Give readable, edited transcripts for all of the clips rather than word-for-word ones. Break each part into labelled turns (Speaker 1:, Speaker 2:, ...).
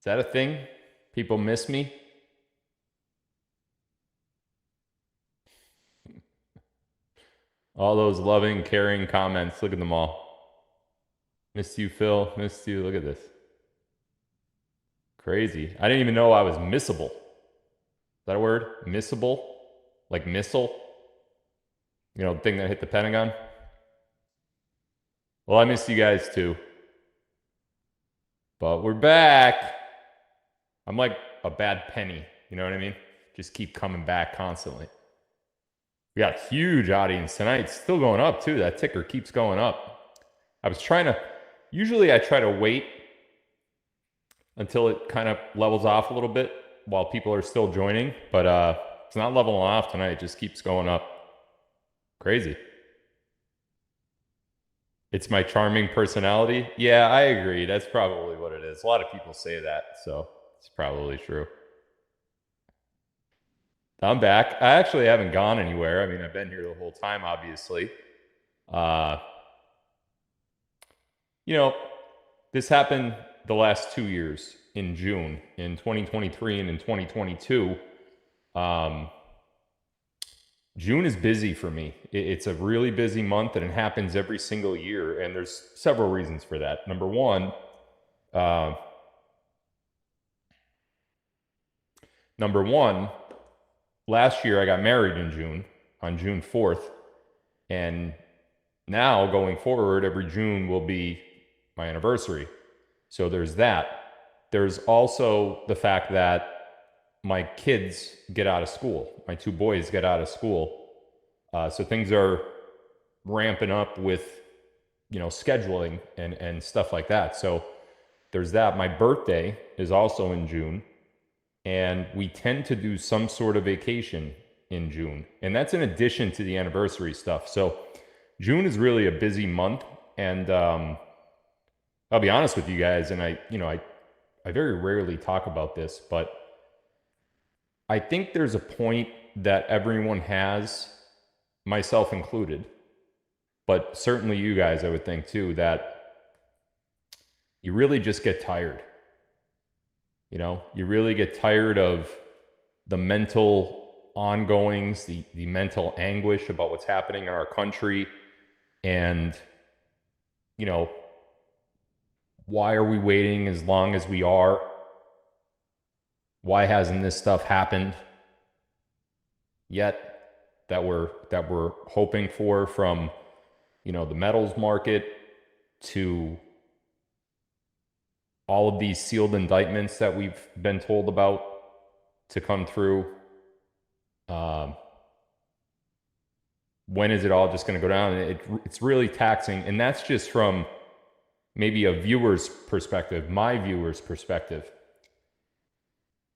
Speaker 1: that a thing? People miss me? All those loving, caring comments. Look at them all. Missed you, Phil. Missed you. Look at this. Crazy. I didn't even know I was missable. Is that a word? Missable? Like missile? You know, the thing that hit the Pentagon? Well, I missed you guys too. But we're back. I'm like a bad penny. You know what I mean? Just keep coming back constantly. We got a huge audience tonight. It's still going up too. That ticker keeps going up. I was trying to, usually I try to wait until it kind of levels off a little bit while people are still joining, but it's not leveling off tonight. It just keeps going up. Crazy. It's my charming personality. Yeah, I agree. That's probably what it is. A lot of people say that, so it's probably true. I'm back. I actually haven't gone anywhere. I mean, I've been here the whole time, obviously. You know, this happened the last 2 years in June, in 2023 and in 2022. June is busy for me. It's a really busy month, and it happens every single year. And there's several reasons for that. Number one, last year I got married in June, on June 4th. And now going forward, every June will be my anniversary. So there's that. There's also the fact that my kids get out of school. My two boys get out of school. So things are ramping up with, you know, scheduling and stuff like that. So there's that. My birthday is also in June, and we tend to do some sort of vacation in June. And that's in addition to the anniversary stuff. So June is really a busy month. And I'll be honest with you guys, and I very rarely talk about this, but I think there's a point that everyone has, myself included, but certainly you guys, I would think too, that you really just get tired. You know, you really get tired of the mental ongoings, the mental anguish about what's happening in our country. And, you know, why are we waiting as long as we are? Why hasn't this stuff happened yet that we're hoping for, from, you know, the metals market to all of these sealed indictments that we've been told about to come through? When is it all just going to go down? It's really taxing, and that's just from maybe a viewer's perspective, my viewer's perspective.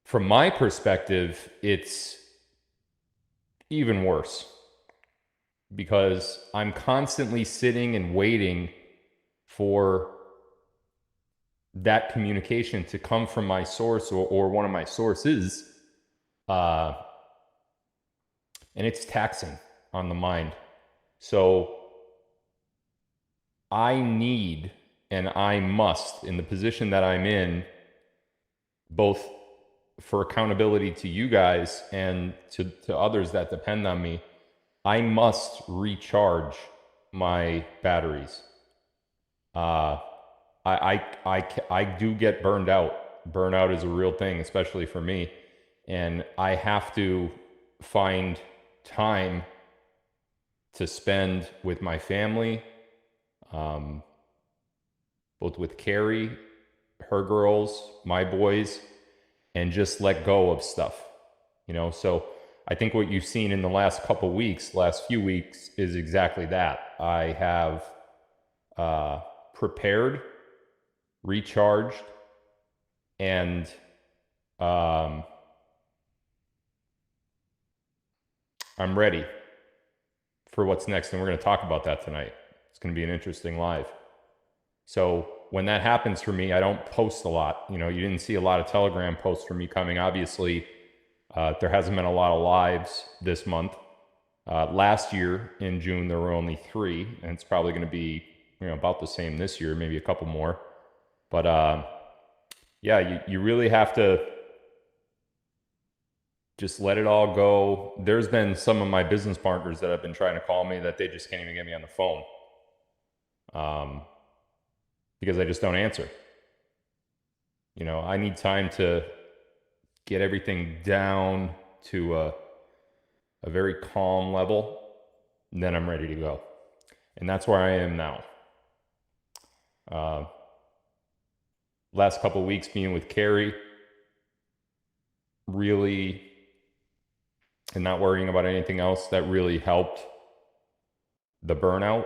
Speaker 1: From my perspective, it's even worse, because I'm constantly sitting and waiting for that communication to come from my source or one of my sources. And it's taxing on the mind. So I need, and I must, in the position that I'm in, both for accountability to you guys and to others that depend on me, I must recharge my batteries. I do get burned out. Burnout is a real thing, especially for me. And I have to find time to spend with my family, both with Carrie, her girls, my boys, and just let go of stuff, you know? So I think what you've seen in the last few weeks is exactly that. I have prepared, recharged, and I'm ready for what's next. And we're going to talk about that tonight. It's going to be an interesting live. So when that happens for me, I don't post a lot. You know, you didn't see a lot of Telegram posts from me coming. Obviously, there hasn't been a lot of lives this month. Last year in June, there were only 3, and it's probably going to be, you know, about the same this year, maybe a couple more. But yeah, you really have to just let it all go. There's been some of my business partners that have been trying to call me that they just can't even get me on the phone, because I just don't answer. I need time to get everything down to a very calm level, and then I'm ready to go. And that's where I am now. Last couple of weeks being with Carrie, really, and not worrying about anything else, that really helped the burnout.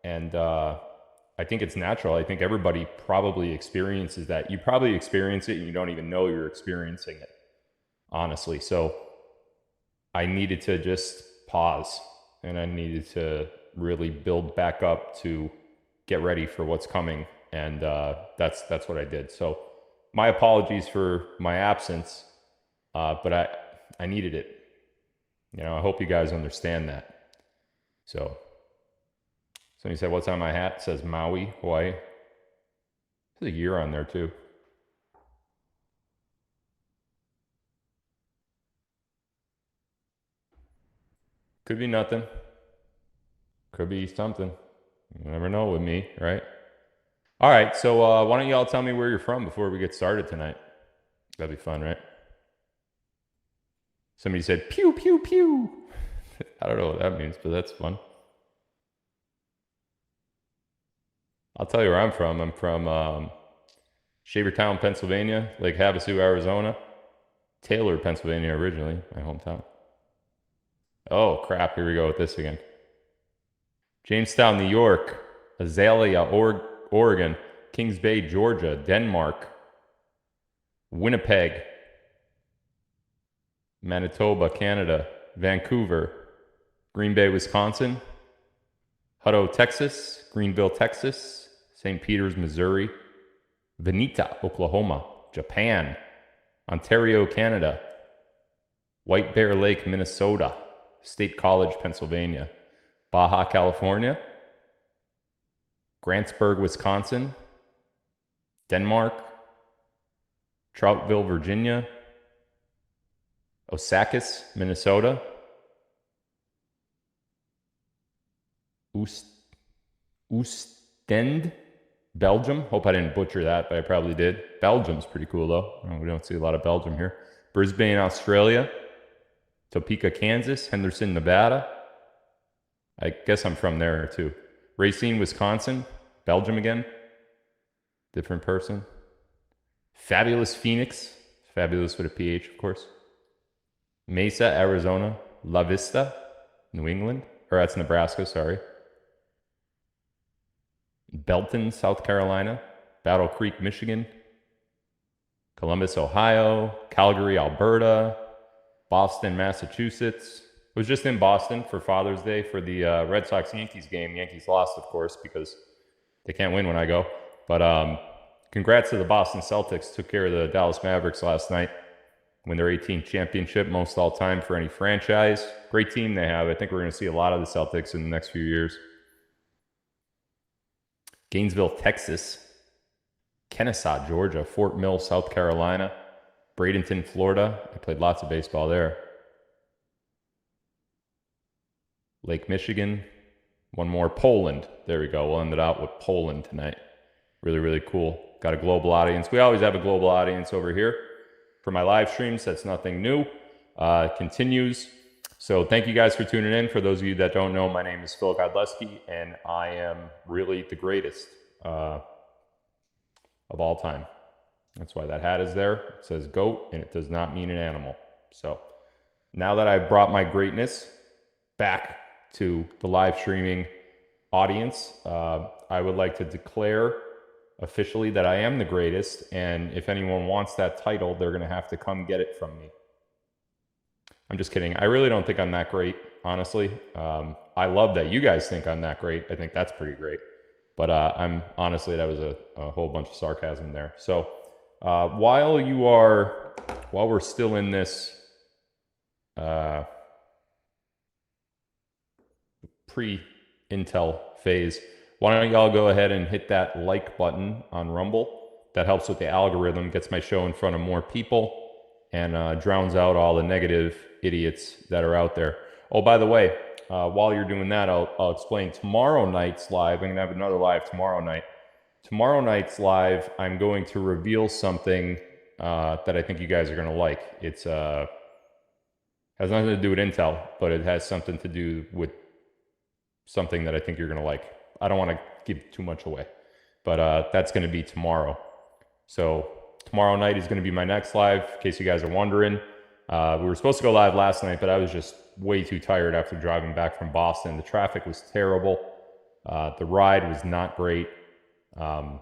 Speaker 1: And I think it's natural. I think everybody probably experiences that. You probably experience it and you don't even know you're experiencing it, honestly. So I needed to just pause, and I needed to really build back up to get ready for what's coming. And that's what I did. So my apologies for my absence, but I needed it. I hope you guys understand that. So somebody said, what's on my hat? It says Maui, Hawaii. There's a year on there too. Could be nothing. Could be something. You never know with me, right? All right, so why don't you all tell me where you're from before we get started tonight? That'd be fun, right? Somebody said, pew, pew, pew. I don't know what that means, but that's fun. I'll tell you where I'm from. I'm from Shavertown, Pennsylvania, Lake Havasu, Arizona, Taylor, Pennsylvania, originally, my hometown. Oh, crap, here we go with this again. Jamestown, New York, Azalea, Oregon, Kings Bay, Georgia, Denmark, Winnipeg, Manitoba, Canada, Vancouver, Green Bay, Wisconsin, Hutto, Texas, Greenville, Texas, St. Peters, Missouri, Veneta, Oklahoma, Japan, Ontario, Canada, White Bear Lake, Minnesota, State College, Pennsylvania, Baja, California, Grantsburg, Wisconsin, Denmark, Troutville, Virginia, Osakis, Minnesota, Oostende, Belgium. Hope I didn't butcher that, but I probably did. Belgium's pretty cool, though. We don't see a lot of Belgium here. Brisbane, Australia. Topeka, Kansas. Henderson, Nevada. I guess I'm from there, too. Racine, Wisconsin. Belgium again. Different person. Fabulous Phoenix. Fabulous with a PH, of course. Mesa, Arizona. La Vista, New England. Or that's Nebraska, sorry. Belton, South Carolina, Battle Creek, Michigan, Columbus, Ohio, Calgary, Alberta, Boston, Massachusetts. I was just in Boston for Father's Day for the Red Sox-Yankees game. Yankees lost, of course, because they can't win when I go. But congrats to the Boston Celtics. Took care of the Dallas Mavericks last night. Win their 18th championship, most all time for any franchise. Great team they have. I think we're going to see a lot of the Celtics in the next few years. Gainesville, Texas, Kennesaw, Georgia, Fort Mill, South Carolina, Bradenton, Florida. I played lots of baseball there. Lake Michigan, one more, Poland. There we go. We'll end it out with Poland tonight. Really, really cool. Got a global audience. We always have a global audience over here. For my live streams, that's nothing new. Continues. So thank you guys for tuning in. For those of you that don't know, my name is Phil Godlewski, and I am really the greatest of all time. That's why that hat is there. It says goat, and it does not mean an animal. So now that I've brought my greatness back to the live streaming audience, I would like to declare officially that I am the greatest, and if anyone wants that title, they're going to have to come get it from me. I'm just kidding. I really don't think I'm that great, honestly. I love that you guys think I'm that great. I think that's pretty great. But I'm honestly, that was a whole bunch of sarcasm there. So while we're still in this pre-Intel phase, why don't y'all go ahead and hit that like button on Rumble that helps with the algorithm, gets my show in front of more people, and drowns out all the negative idiots that are out there. Oh, by the way, while you're doing that, I'll explain tomorrow night's live. I'm going to have another live tomorrow night. Tomorrow night's live, I'm going to reveal something that I think you guys are going to like. It's has nothing to do with Intel, but it has something to do with something that I think you're going to like. I don't want to give too much away, but that's going to be tomorrow. So tomorrow night is going to be my next live, in case you guys are wondering. We were supposed to go live last night, but I was just way too tired after driving back from Boston. The traffic was terrible. The ride was not great. I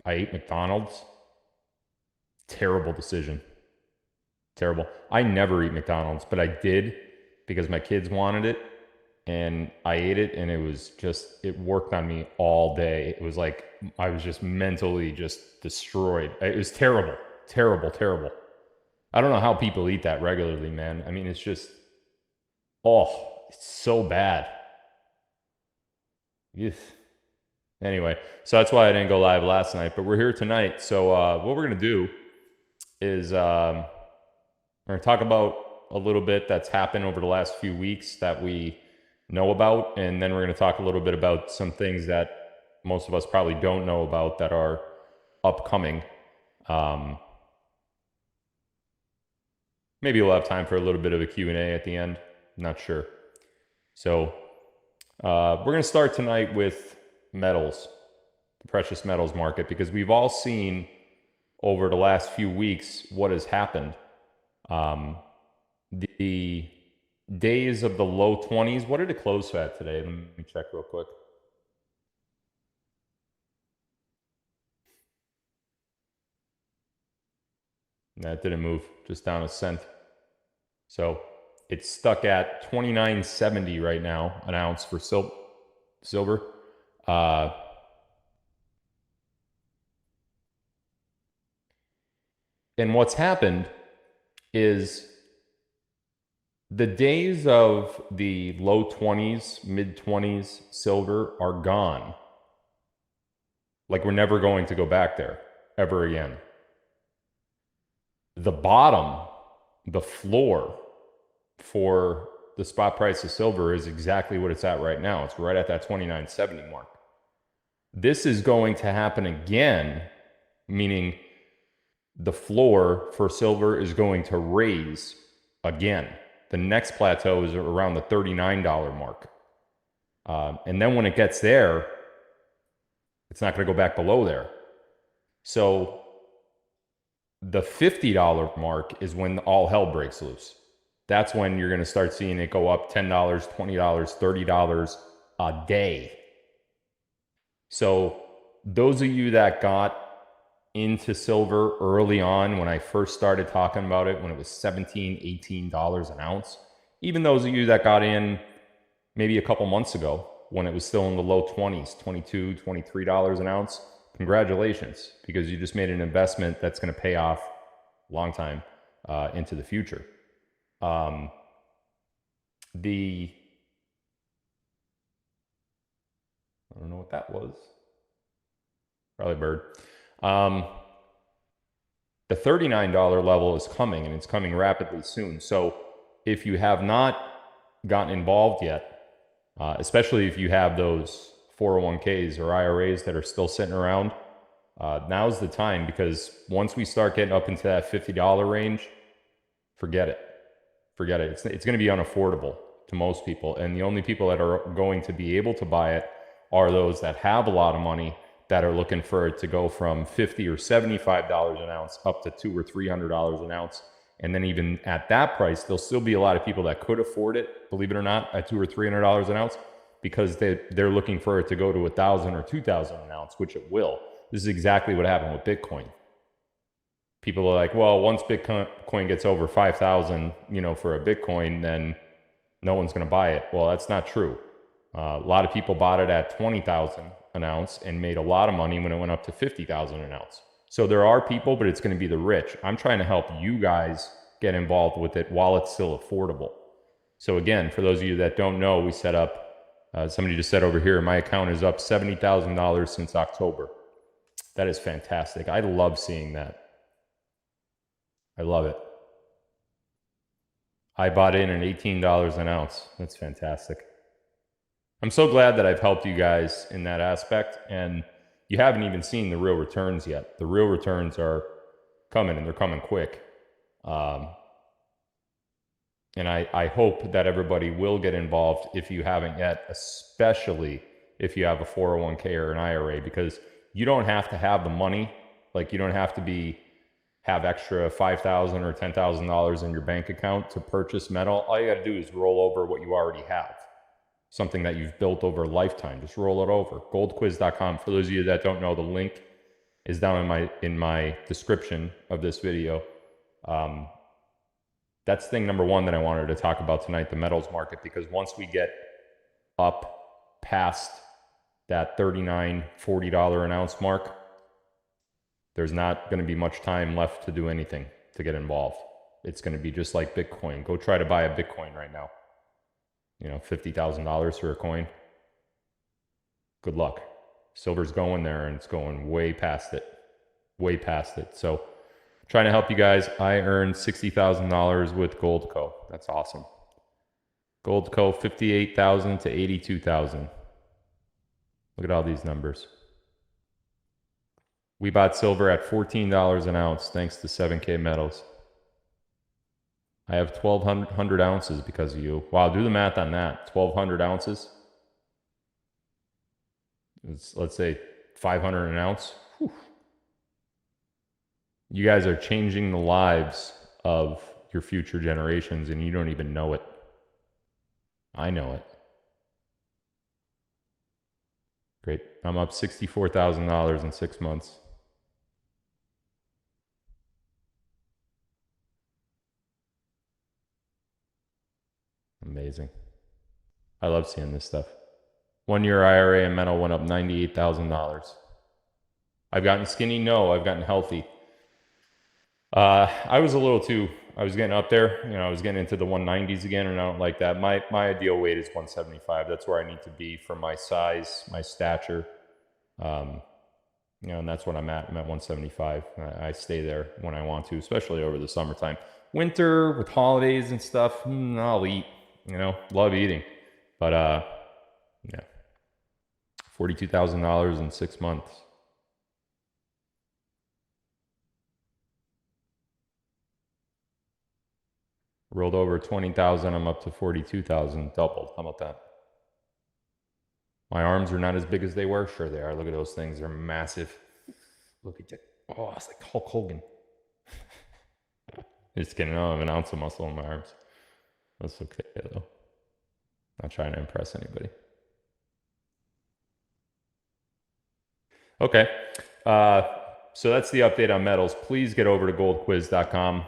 Speaker 1: ate McDonald's. Terrible decision. Terrible. I never eat McDonald's, but I did because my kids wanted it. And I ate it, and it was just, it worked on me all day. It was like I was just mentally just destroyed. It was terrible, terrible, terrible. I don't know how people eat that regularly, man. I mean, it's just, oh, it's so bad. Yes. Anyway, so that's why I didn't go live last night, but we're here tonight. So what we're going to do is we're going to talk about a little bit that's happened over the last few weeks that we know about, and then we're going to talk a little bit about some things that most of us probably don't know about that are upcoming. Maybe we'll have time for a little bit of a Q&A at the end. Not sure. So we're going to start tonight with metals, the precious metals market, because we've all seen over the last few weeks what has happened. The days of the low 20s. What did it close at today? Let me check real quick. That didn't move, just down a cent. So it's stuck at $29.70 right now, an ounce for silver. And what's happened is the days of the low 20s, mid 20s silver are gone. Like, we're never going to go back there ever again. The bottom, the floor for the spot price of silver is exactly what it's at right now. It's right at that $29.70 mark. This is going to happen again, meaning the floor for silver is going to raise again. The next plateau is around the $39 mark. And then when it gets there, it's not going to go back below there. So the $50 mark is when all hell breaks loose. That's when you're going to start seeing it go up $10, $20, $30 a day. So those of you that got into silver early on, when I first started talking about it, when it was $17, $18 an ounce, even those of you that got in maybe a couple months ago when it was still in the low 20s, $22, $23 an ounce, congratulations, because you just made an investment that's going to pay off a long time into the future. I don't know what that was. Probably a bird. The $39 level is coming, and it's coming rapidly soon. So if you have not gotten involved yet, especially if you have those 401ks or IRAs that are still sitting around, now's the time, because once we start getting up into that $50 range, forget it. Forget it. It's going to be unaffordable to most people. And the only people that are going to be able to buy it are those that have a lot of money, that are looking for it to go from $50 or $75 an ounce up to $200 or $300 an ounce. And then even at that price, there'll still be a lot of people that could afford it, believe it or not, at $200 or $300 an ounce, because they're looking for it to go to $1,000 or $2,000 an ounce, which it will. This is exactly what happened with Bitcoin. People are like, well, once Bitcoin gets over 5,000, for a Bitcoin, then no one's going to buy it. Well, that's not true. A lot of people bought it at 20,000 an ounce and made a lot of money when it went up to 50,000 an ounce. So there are people, but it's going to be the rich. I'm trying to help you guys get involved with it while it's still affordable. So again, for those of you that don't know, we set up Somebody just said over here, my account is up $70,000 since October. That is fantastic. I love seeing that. I love it. I bought in at $18 an ounce. That's fantastic. I'm so glad that I've helped you guys in that aspect, and you haven't even seen the real returns yet. The real returns are coming, and they're coming quick. And I hope that everybody will get involved if you haven't yet, especially if you have a 401k or an IRA, because you don't have to have the money. Like, you don't have to have extra $5,000 or $10,000 in your bank account to purchase metal. All you got to do is roll over what you already have, something that you've built over a lifetime. Just roll it over. Goldquiz.com. For those of you that don't know, the link is down in my description of this video. That's thing number one that I wanted to talk about tonight, the metals market, because once we get up past that $39, $40 an ounce mark, there's not going to be much time left to do anything to get involved. It's going to be just like Bitcoin. Go try to buy a Bitcoin right now. $50,000 for a coin. Good luck. Silver's going there, and it's going way past it. Way past it. So trying to help you guys. I earned $60,000 with Goldco. That's awesome. Goldco, 58,000 to 82,000. Look at all these numbers. We bought silver at $14 an ounce thanks to 7K Metals. I have 1,200 ounces because of you. Wow, do the math on that. 1,200 ounces. Let's say 500 an ounce. Whew. You guys are changing the lives of your future generations, and you don't even know it. I know it. Great. I'm up $64,000 in 6 months. Amazing. I love seeing this stuff. 1 year IRA and metal went up $98,000. I've gotten skinny? No, I've gotten healthy. I was getting up there. I was getting into the 190s again, and I don't like that. My ideal weight is 175. That's where I need to be for my size, my stature. And that's what I'm at. I'm at 175. I stay there when I want to, especially over the summertime. Winter with holidays and stuff, I'll eat. Love eating. But yeah, $42,000 in 6 months. Rolled over 20,000. I'm up to 42,000. Doubled. How about that? My arms are not as big as they were. Sure they are. Look at those things. They're massive. Look at that. Oh, it's like Hulk Hogan. Just kidding. I don't have an ounce of muscle in my arms. That's okay, though. Not trying to impress anybody. Okay. So that's the update on metals. Please get over to goldquiz.com.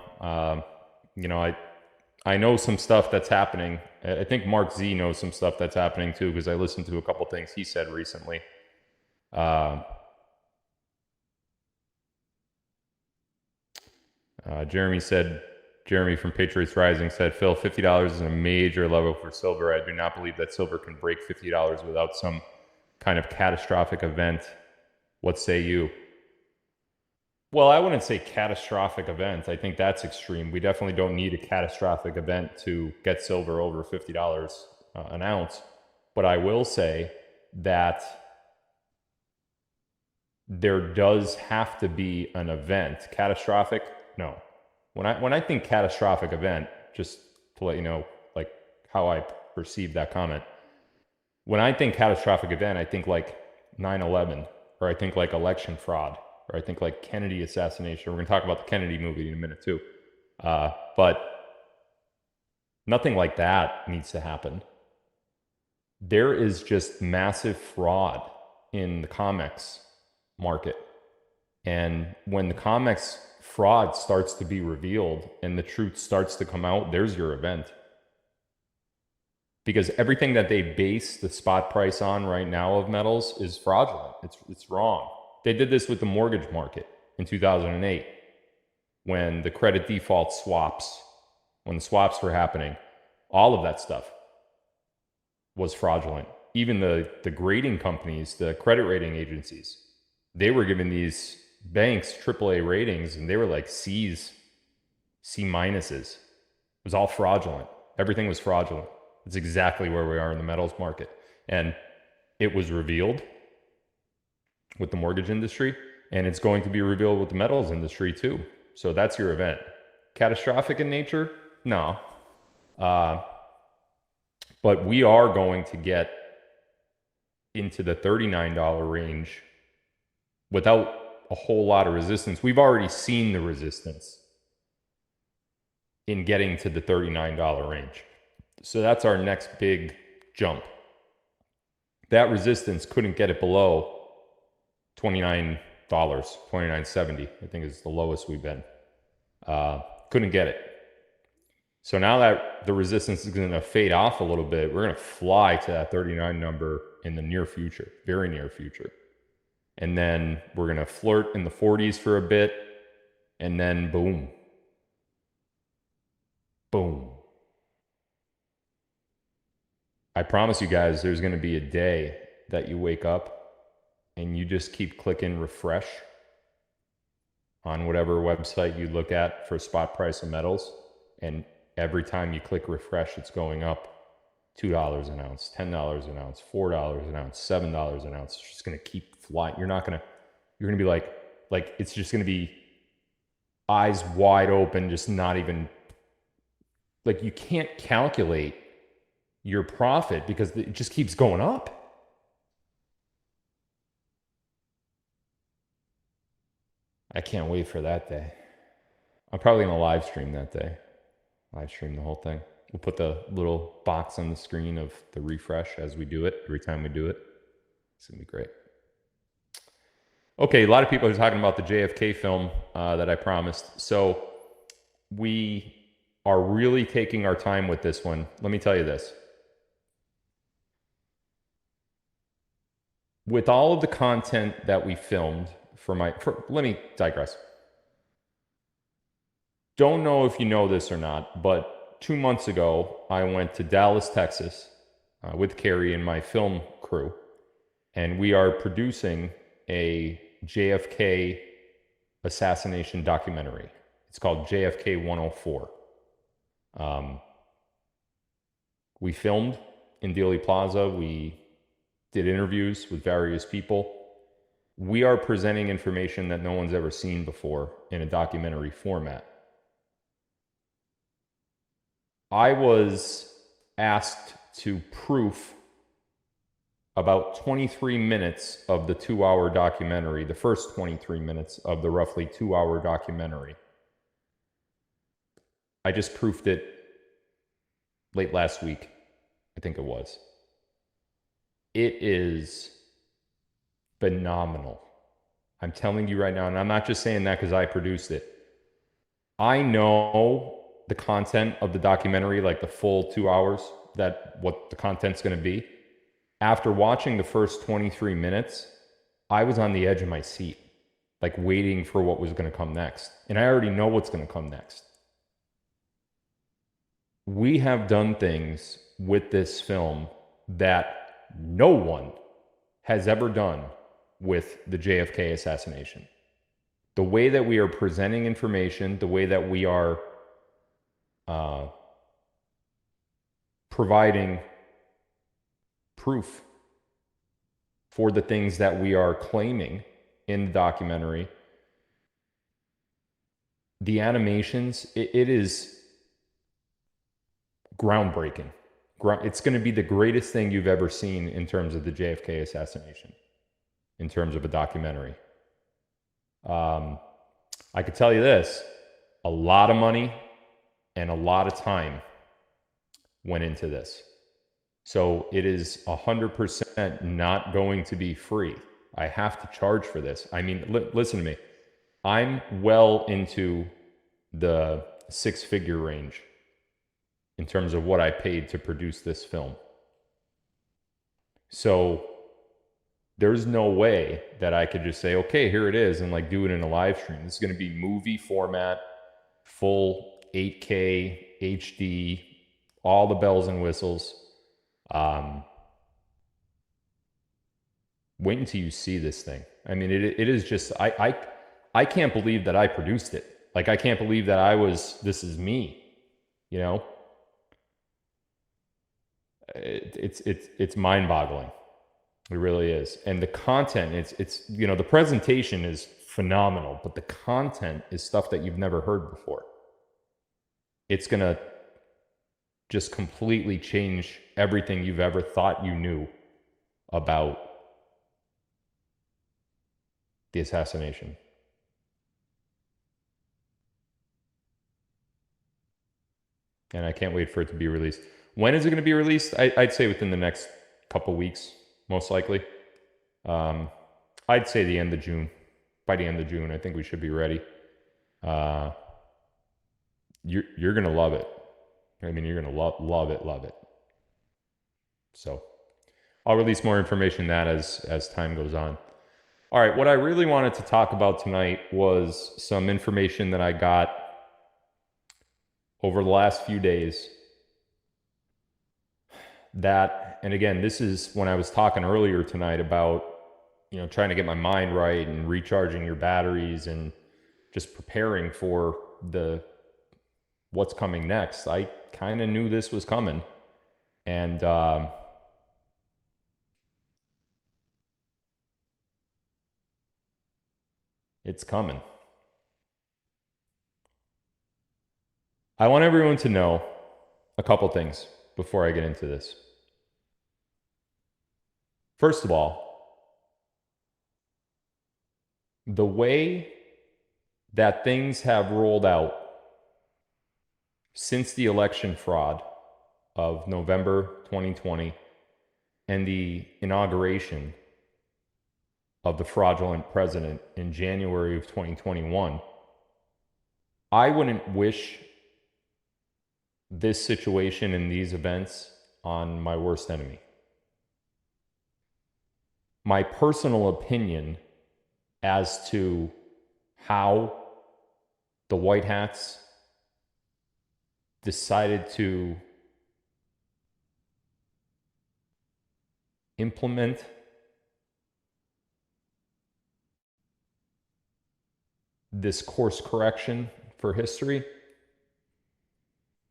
Speaker 1: I know some stuff that's happening. I think Mark Z knows some stuff that's happening too, because I listened to a couple things he said recently. Jeremy from Patriots Rising said, Phil, $50 is a major level for silver. I do not believe that silver can break $50 without some kind of catastrophic event. What say you? Well, I wouldn't say catastrophic event. I think that's extreme. We definitely don't need a catastrophic event to get silver over $50 an ounce. But I will say that there does have to be an event. Catastrophic? No. When I think catastrophic event, just to let you know, like how I perceive that comment. When I think catastrophic event, I think like 9/11, or I think like election fraud, or I think like Kennedy assassination. We're going to talk about the Kennedy movie in a minute too. But nothing like that needs to happen. There is just massive fraud in the comics market. And when the comics fraud starts to be revealed and the truth starts to come out, there's your event. Because everything that they base the spot price on right now of metals is fraudulent. It's wrong. They did this with the mortgage market in 2008 when the credit default swaps, when the swaps were happening. All of that stuff was fraudulent. even the grading companies, the credit rating agencies, they were giving these banks AAA ratings, and they were like C's, C minuses. It was all fraudulent. Everything was fraudulent. It's exactly where we are in the metals market. And it was revealed with the mortgage industry, and it's going to be revealed with the metals industry too. So that's your event. Catastrophic in nature? No. But we are going to get into the $39 range without a whole lot of resistance. We've already seen the resistance in getting to the $39 range. So that's our next big jump. That resistance couldn't get it below $29, $29.70, I think is the lowest we've been. Couldn't get it. So now that the resistance is going to fade off a little bit, we're going to fly to that 39 number in the near future, very near future. And then we're going to flirt in the 40s for a bit, and then boom. Boom. I promise you guys, there's going to be a day that you wake up and you just keep clicking refresh on whatever website you look at for spot price of metals. And every time you click refresh, it's going up $2 an ounce, $10 an ounce, $4 an ounce, $7 an ounce. It's just going to keep flying. You're going to be like it's just going to be eyes wide open, just not even, like, you can't calculate your profit because it just keeps going up. I can't wait for that day. I'm probably going to live stream that day. Live stream the whole thing. We'll put the little box on the screen of the refresh as we do it, every time we do it. It's going to be great. Okay, a lot of people are talking about the JFK film that I promised. So we are really taking our time with this one. Let me tell you this. With all of the content that we filmed let me digress. Don't know if you know this or not, but 2 months ago, I went to Dallas, Texas with Carrie and my film crew, and we are producing a JFK assassination documentary. It's called JFK 104. We filmed in Dealey Plaza. We did interviews with various people. We are presenting information that no one's ever seen before in a documentary format. I was asked to proof about 23 minutes of the 2-hour documentary, the first 23 minutes of the roughly 2-hour documentary. I just proofed it late last week, I think it was. It is phenomenal. I'm telling you right now, and I'm not just saying that because I produced it. I know the content of the documentary, like the full 2 hours, what the content's going to be. After watching the first 23 minutes, I was on the edge of my seat, like waiting for what was going to come next. And I already know what's going to come next. We have done things with this film that no one has ever done with the JFK assassination. The way that we are presenting information, the way that we are providing proof for the things that we are claiming in the documentary, the animations, it is groundbreaking. It's going to be the greatest thing you've ever seen in terms of the JFK assassination, in terms of a documentary. I could tell you this, a lot of money and a lot of time went into this. So it is 100% not going to be free. I have to charge for this. I mean, listen to me. I'm well into the 6-figure range in terms of what I paid to produce this film. So there's no way that I could just say, okay, here it is, and like do it in a live stream. This is going to be movie format, full 8K, HD, all the bells and whistles. wait until you see this thing. I mean, it is just, I can't believe that I produced it. Like, I can't believe that this is me, you know? It's mind boggling. It really is. And the content, it's, you know, the presentation is phenomenal, but the content is stuff that you've never heard before. It's going to just completely change everything you've ever thought you knew about the assassination. And I can't wait for it to be released. When is it going to be released? I'd say within the next couple weeks, most likely. I'd say the end of June. By the end of June, I think we should be ready. You're going to love it. I mean, you're going to love it. So I'll release more information that as time goes on. All right, what I really wanted to talk about tonight was some information that I got over the last few days that, and again, this is when I was talking earlier tonight about, you know, trying to get my mind right and recharging your batteries and just preparing for what's coming next. I kind of knew this was coming, and it's coming. I want everyone to know a couple things before I get into this. First of all, the way that things have rolled out since the election fraud of November 2020 and the inauguration of the fraudulent president in January of 2021, I wouldn't wish this situation and these events on my worst enemy. My personal opinion as to how the White Hats decided to implement this course correction for history,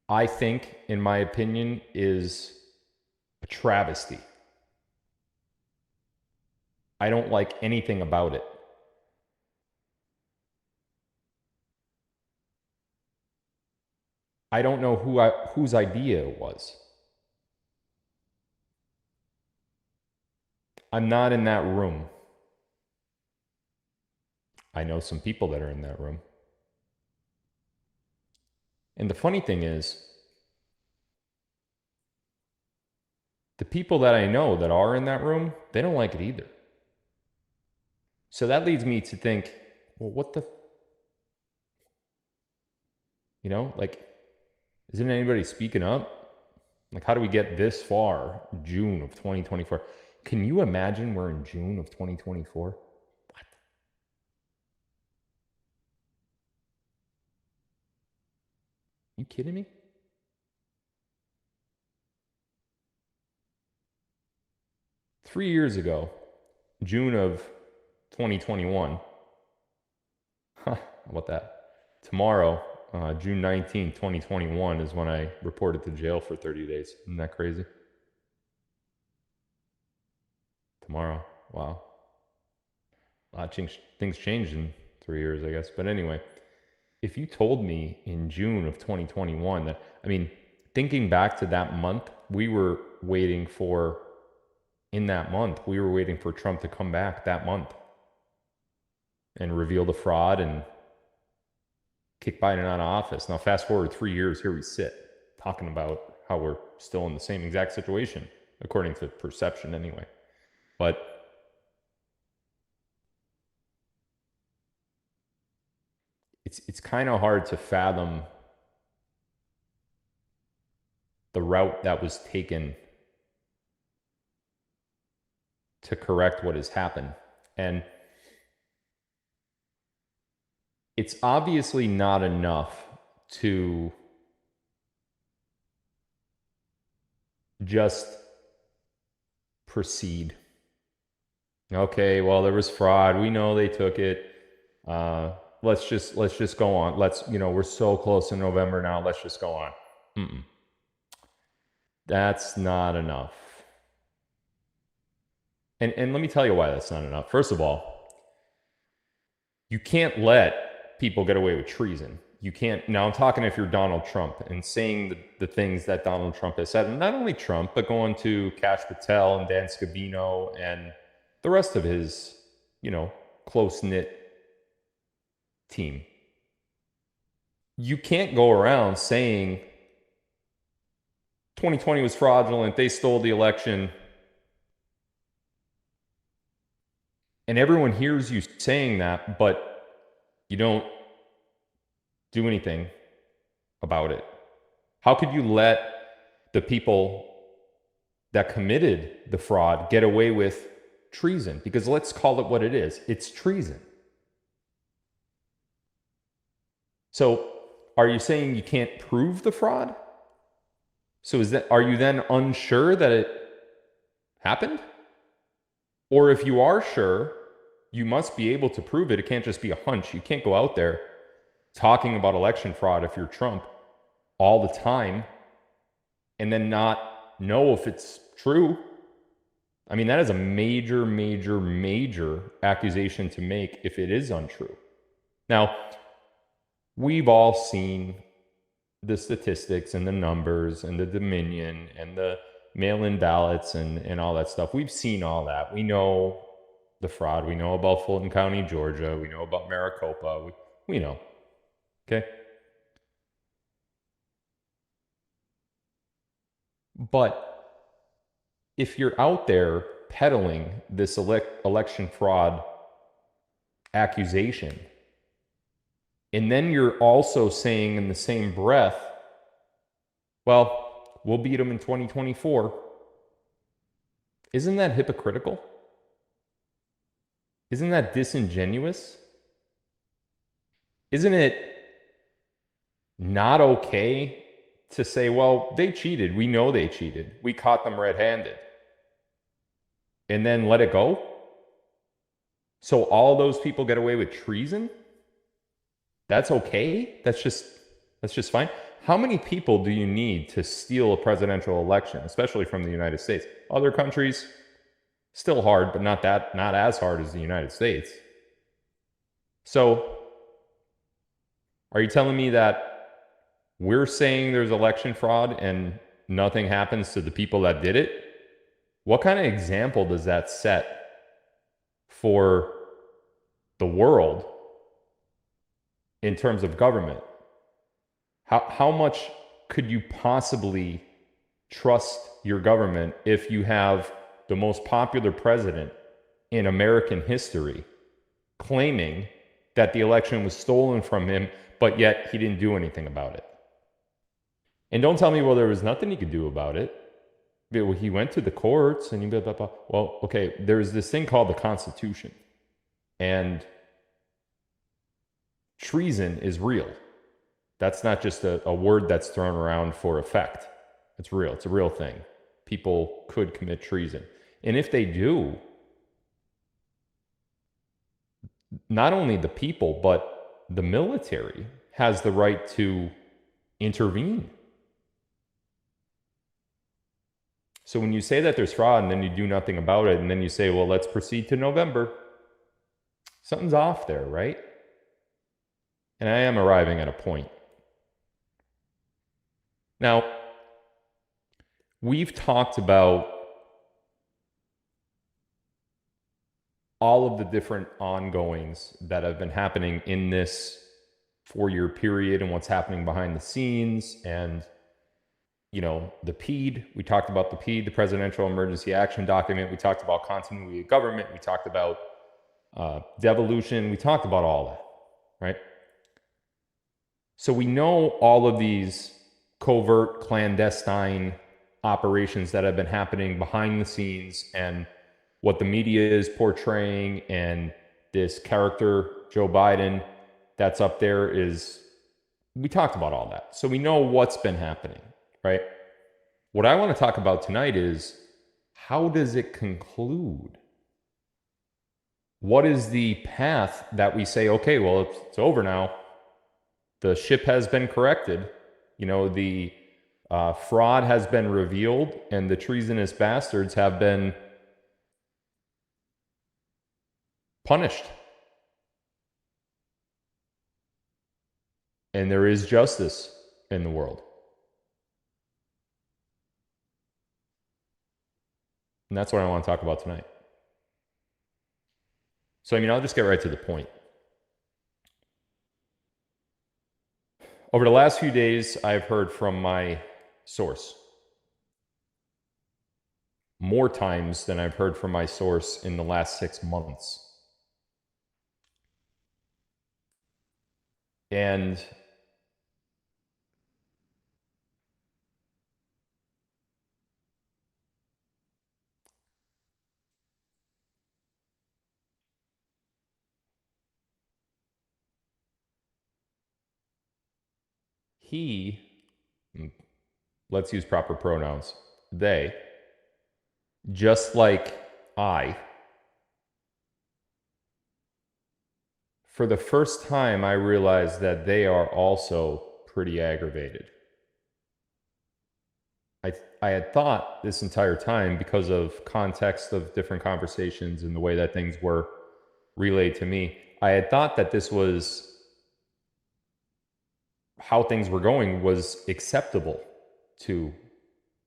Speaker 1: I think, in my opinion, is a travesty. I don't like anything about it. I don't know whose idea it was. I'm not in that room. I know some people that are in that room. And the funny thing is, the people that I know that are in that room, they don't like it either. So that leads me to think, well, what the, you know, like, isn't anybody speaking up? Like, how do we get this far? June of 2024. Can you imagine we're in June of 2024? What? You kidding me? Three years ago, June of 2021. How about that? Tomorrow, June 19, 2021 is when I reported to jail for 30 days. Isn't that crazy? Tomorrow. Wow. A lot of things changed in 3 years, I guess. But anyway, if you told me in June of 2021 that, I mean, thinking back to that month, we were waiting for Trump to come back that month and reveal the fraud and kick Biden out of office. Now, fast forward 3 years, here we sit talking about how we're still in the same exact situation, according to perception anyway. But it's kind of hard to fathom the route that was taken to correct what has happened. And it's obviously not enough to just proceed. Okay, well, there was fraud. We know they took it. Let's just go on. We're so close to November now. Let's just go on. Mm-mm. That's not enough. And let me tell you why that's not enough. First of all, you can't let people get away with treason. You can't. Now I'm talking if you're Donald Trump and saying the things that Donald Trump has said, and not only Trump, but going to Kash Patel and Dan Scavino and the rest of his, close-knit team. You can't go around saying 2020 was fraudulent, they stole the election, and everyone hears you saying that, but you don't do anything about it. How could you let the people that committed the fraud get away with treason? Because let's call it what it is. It's treason. So are you saying you can't prove the fraud? So are you then unsure that it happened? Or if you are sure, you must be able to prove it. It can't just be a hunch. You can't go out there talking about election fraud if you're Trump all the time and then not know if it's true. I mean, that is a major, major, major accusation to make if it is untrue. Now, we've all seen the statistics and the numbers and the Dominion and the mail-in ballots and all that stuff. We've seen all that. We know the fraud. We know about Fulton County, Georgia. We know about Maricopa. We know. Okay? But if you're out there peddling this election fraud accusation, and then you're also saying in the same breath, well, we'll beat them in 2024. Isn't that hypocritical? Isn't that disingenuous? Isn't it not okay to say, well, they cheated. We know they cheated. We caught them red-handed. And then let it go? So all those people get away with treason? That's okay? That's just fine? How many people do you need to steal a presidential election, especially from the United States? Other countries, still hard, but not as hard as the United States. So, are you telling me that we're saying there's election fraud and nothing happens to the people that did it? What kind of example does that set for the world in terms of government? How much could you possibly trust your government if you have the most popular president in American history claiming that the election was stolen from him, but yet he didn't do anything about it? And don't tell me, well, there was nothing he could do about it. He went to the courts and he blah, blah, blah. Well, okay, there's this thing called the Constitution. And treason is real. That's not just a word that's thrown around for effect. It's real. It's a real thing. People could commit treason. And if they do, not only the people, but the military has the right to intervene. So when you say that there's fraud and then you do nothing about it and then you say, well, let's proceed to November, something's off there, right? And I am arriving at a point. Now, we've talked about all of the different ongoings that have been happening in this 4-year period and what's happening behind the scenes and, the PED. We talked about the PED, the Presidential Emergency Action Document. We talked about continuity of government. We talked about devolution. We talked about all that, right? So we know all of these covert, clandestine operations that have been happening behind the scenes and what the media is portraying, and this character, Joe Biden, that's up there we talked about all that. So we know what's been happening, right? What I want to talk about tonight is, how does it conclude? what is the path that we say, okay, well, it's over now. The ship has been corrected. The fraud has been revealed, and the treasonous bastards have been punished. And there is justice in the world. And that's what I want to talk about tonight. So, I'll just get right to the point. Over the last few days, I've heard from my source more times than I've heard from my source in the last 6 months. And he, let's use proper pronouns, they, just like I, for the first time, I realized that they are also pretty aggravated. I had thought this entire time, because of context of different conversations and the way that things were relayed to me, I had thought that this was how things were going was acceptable to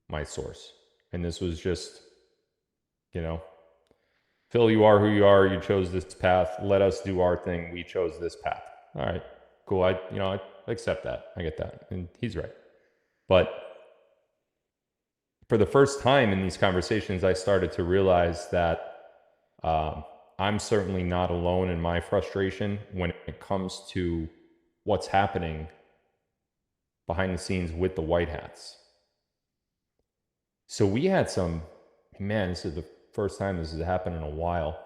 Speaker 1: my source. And this was just, Phil, you are who you are. You chose this path. Let us do our thing. We chose this path. All right, cool. I accept that. I get that. And he's right. But for the first time in these conversations, I started to realize that I'm certainly not alone in my frustration when it comes to what's happening behind the scenes with the White Hats. So we had this is the first time this has happened in a while.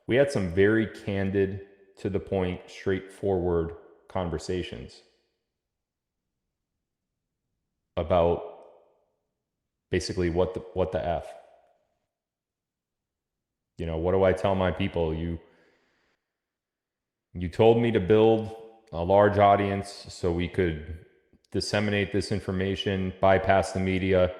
Speaker 1: We had some very candid, to the point, straightforward conversations about basically what the F. What do I tell my people? You told me to build a large audience so we could disseminate this information, bypass the media,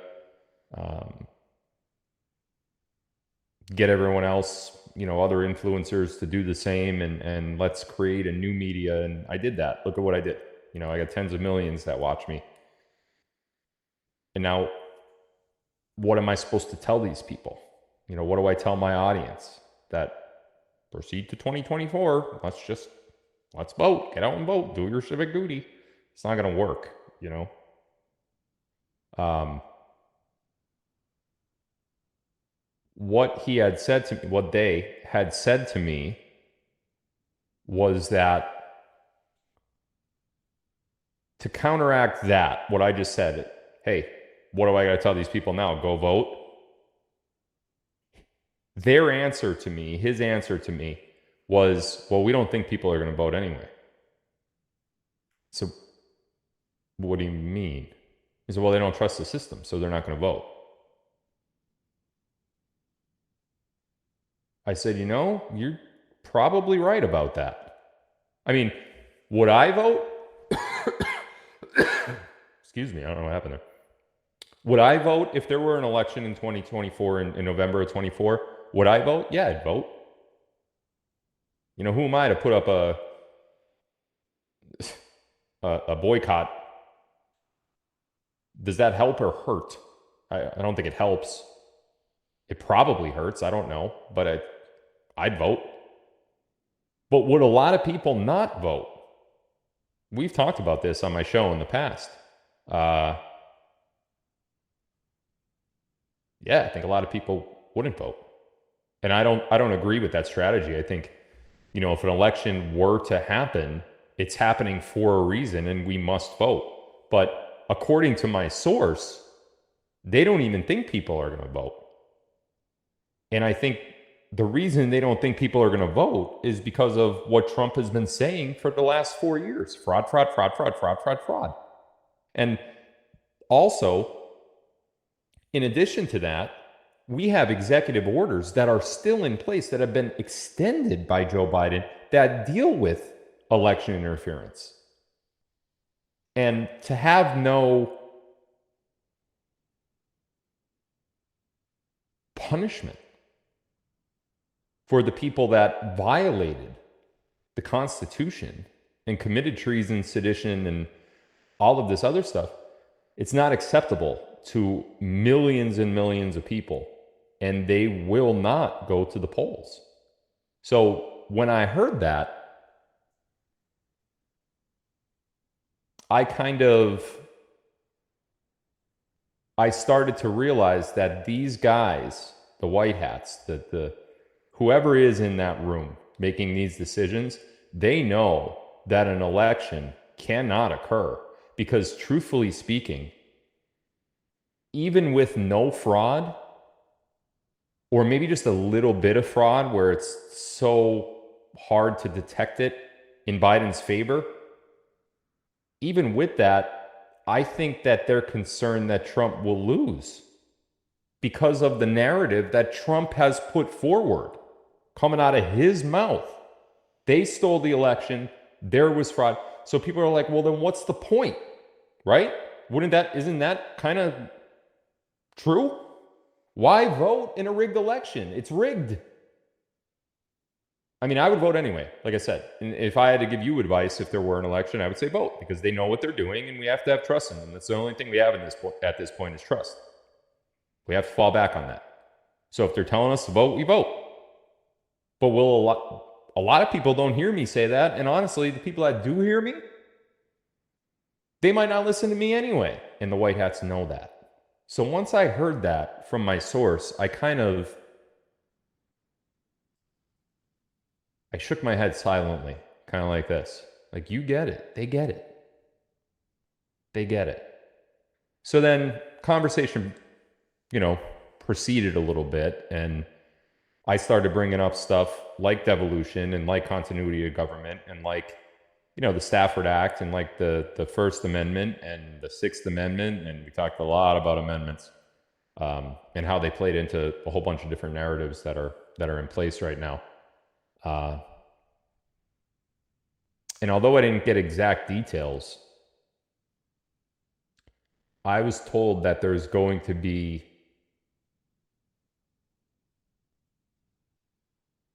Speaker 1: get everyone else, other influencers to do the same, and let's create a new media. And I did that. Look at what I did. I got tens of millions that watch me. And now, what am I supposed to tell these people? What do I tell my audience? That proceed to 2024. Let's vote. Get out and vote. Do your civic duty. It's not going to work, What he had said to me, what they had said to me, was that to counteract that, what I just said, hey, what do I got to tell these people now? Go vote. Their answer to me, his answer to me, was, well, we don't think people are going to vote anyway. So what do you mean? He said, well, they don't trust the system, so they're not going to vote. I said, you're probably right about that. Would I vote? Excuse me, I don't know what happened there. Would I vote if there were an election in 2024, in November of 24? Would I vote? Yeah, I'd vote. Who am I to put up a boycott? Does that help or hurt? I don't think it helps. It probably hurts. I don't know, but I'd vote. But would a lot of people not vote? We've talked about this on my show in the past. Yeah, I think a lot of people wouldn't vote. And I don't agree with that strategy. I think, if an election were to happen, it's happening for a reason and we must vote. But according to my source, they don't even think people are going to vote. And I think the reason they don't think people are going to vote is because of what Trump has been saying for the last 4 years. Fraud, fraud, fraud, fraud, fraud, fraud, fraud. And also, in addition to that, we have executive orders that are still in place that have been extended by Joe Biden that deal with election interference. And to have no punishment for the people that violated the Constitution and committed treason, sedition, and all of this other stuff, it's not acceptable to millions and millions of people, and they will not go to the polls. So when I heard that, I started to realize that these guys, the white hats, the whoever is in that room making these decisions, they know that an election cannot occur because, truthfully speaking, even with no fraud, or maybe just a little bit of fraud where it's so hard to detect it in Biden's favor, even with that, I think that they're concerned that Trump will lose because of the narrative that Trump has put forward coming out of his mouth. They stole the election. There was fraud. So people are like, well, then what's the point? Right? Isn't that kind of true? Why vote in a rigged election? It's rigged. I mean, I would vote anyway, like I said. And if I had to give you advice if there were an election, I would say vote because they know what they're doing and we have to have trust in them. That's the only thing we have at this point is trust. We have to fall back on that. So if they're telling us to vote, we vote. But a lot of people don't hear me say that. And honestly, the people that do hear me, they might not listen to me anyway. And the white hats know that. So once I heard that from my source, I shook my head silently, kind of like this. Like, you get it. They get it. They get it. So then conversation, proceeded a little bit. And I started bringing up stuff like devolution and like continuity of government and like, the Stafford Act and like the First Amendment and the Sixth Amendment. And we talked a lot about amendments and how they played into a whole bunch of different narratives that are in place right now. And although I didn't get exact details, I was told that there's going to be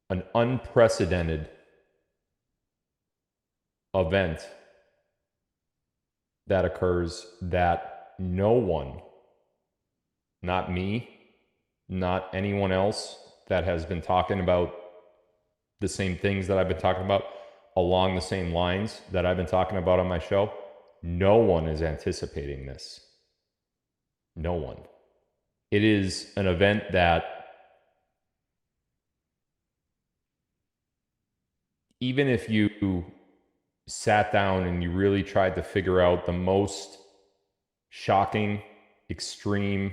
Speaker 1: an unprecedented event that occurs that no one, not me, not anyone else that has been talking about the same things that I've been talking about along the same lines that I've been talking about on my show, no one is anticipating this. No one. It is an event that even if you sat down and you really tried to figure out the most shocking, extreme,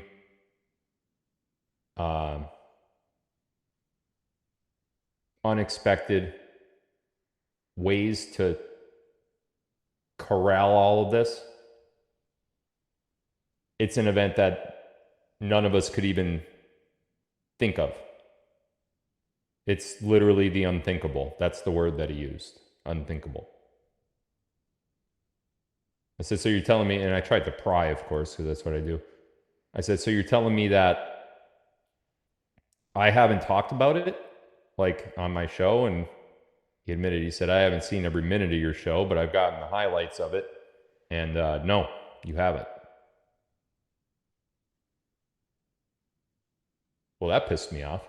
Speaker 1: unexpected ways to corral all of this, it's an event that none of us could even think of. It's literally the unthinkable. That's the word that he used, unthinkable. I said, so you're telling me, and I tried to pry, of course, because that's what I do. I said, so you're telling me that I haven't talked about it, like on my show? And he admitted, he said, I haven't seen every minute of your show, but I've gotten the highlights of it. And no, you haven't. Well, that pissed me off.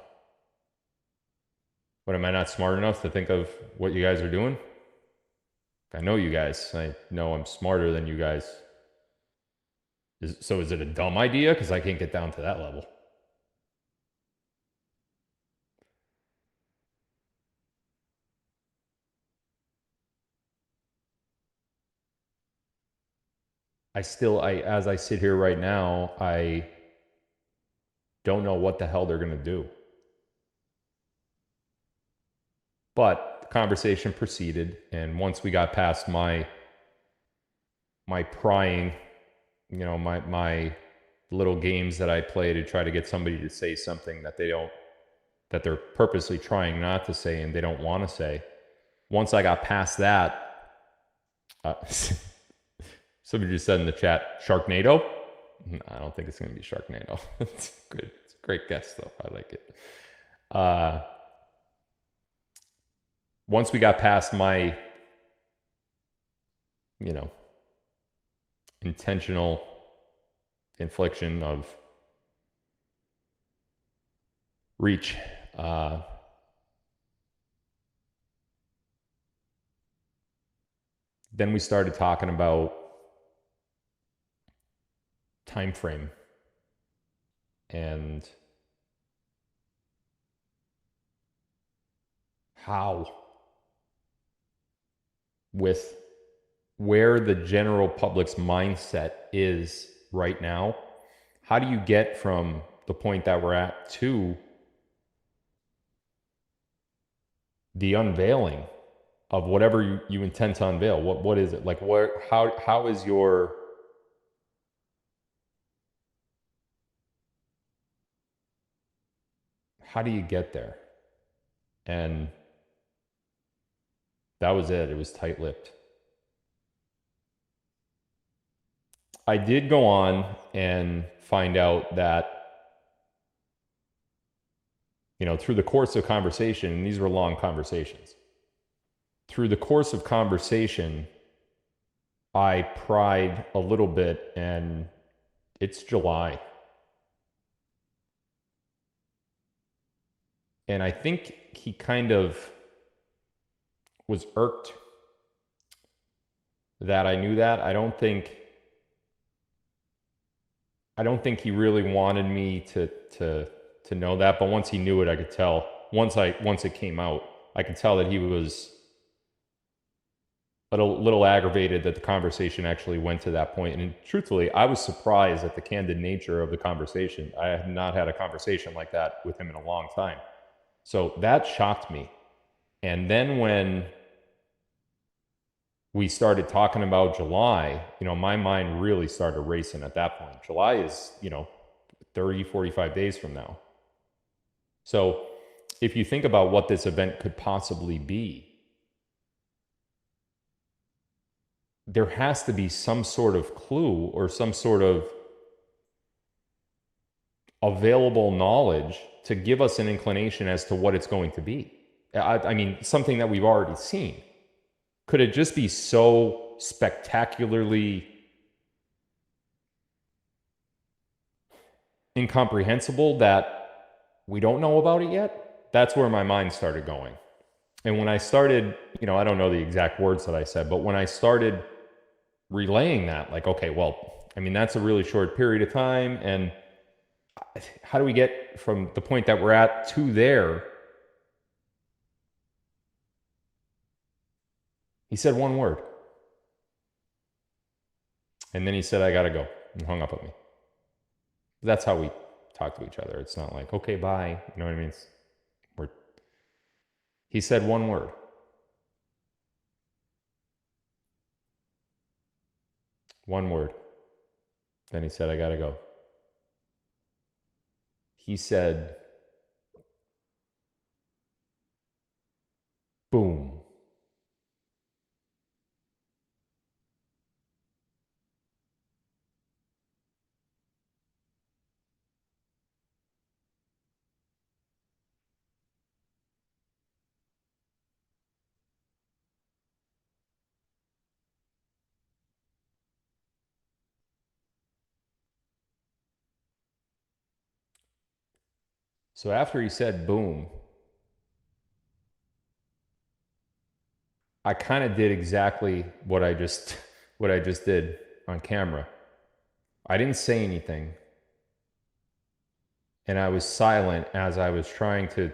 Speaker 1: But am I not smart enough to think of what you guys are doing? I know you guys. I know I'm smarter than you guys. So is it a dumb idea? Because I can't get down to that level. As I sit here right now, I don't know what the hell they're going to do. But the conversation proceeded, and once we got past my prying, my little games that I play to try to get somebody to say something that that they're purposely trying not to say and they don't want to say. Once I got past that, somebody just said in the chat, Sharknado? I don't think it's going to be Sharknado. It's good. It's a great guess, though. I like it. Once we got past my, intentional infliction of reach, then we started talking about time frame and how, with where the general public's mindset is right now, how do you get from the point that we're at to the unveiling of whatever you intend to unveil? What is it? Like, how is your, how do you get there? And that was it. It was tight-lipped. I did go on and find out that, through the course of conversation, and these were long conversations, through the course of conversation, I pried a little bit, and it's July. And I think he kind of was irked that I knew that. I don't think he really wanted me to know that, but once he knew it, I could tell. Once it came out, I could tell that he was a little aggravated that the conversation actually went to that point. And truthfully, I was surprised at the candid nature of the conversation. I had not had a conversation like that with him in a long time. So that shocked me. And then when we started talking about July, my mind really started racing at that point. July is, 30, 45 days from now. So if you think about what this event could possibly be, there has to be some sort of clue or some sort of available knowledge to give us an inclination as to what it's going to be. I mean, something that we've already seen. Could it just be so spectacularly incomprehensible that we don't know about it yet? That's where my mind started going. And when I started, I don't know the exact words that I said, but when I started relaying that, like, okay, well, I mean, that's a really short period of time. And how do we get from the point that we're at to there? He said one word. And then he said, I got to go, and hung up at me. That's how we talk to each other. It's not like, okay, bye. You know what I mean? He said one word. One word. Then he said, I got to go. He said, boom. So after he said boom, I kind of did exactly what I just did on camera. I didn't say anything. And I was silent as I was trying to.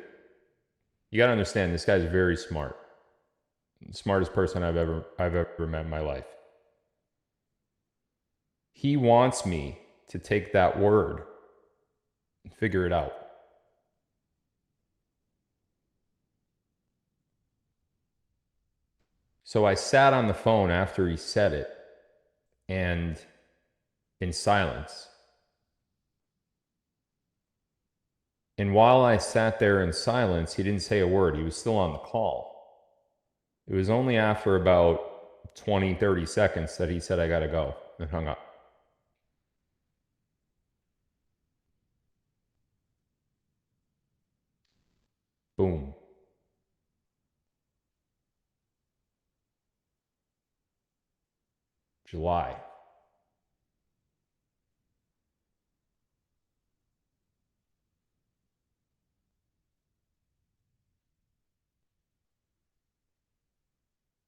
Speaker 1: You got to understand, this guy's very smart. The smartest person I've ever met in my life. He wants me to take that word and figure it out. So I sat on the phone after he said it, and in silence. And while I sat there in silence, he didn't say a word. He was still on the call. It was only after about 20, 30 seconds that he said, I gotta go, and hung up. Boom. July.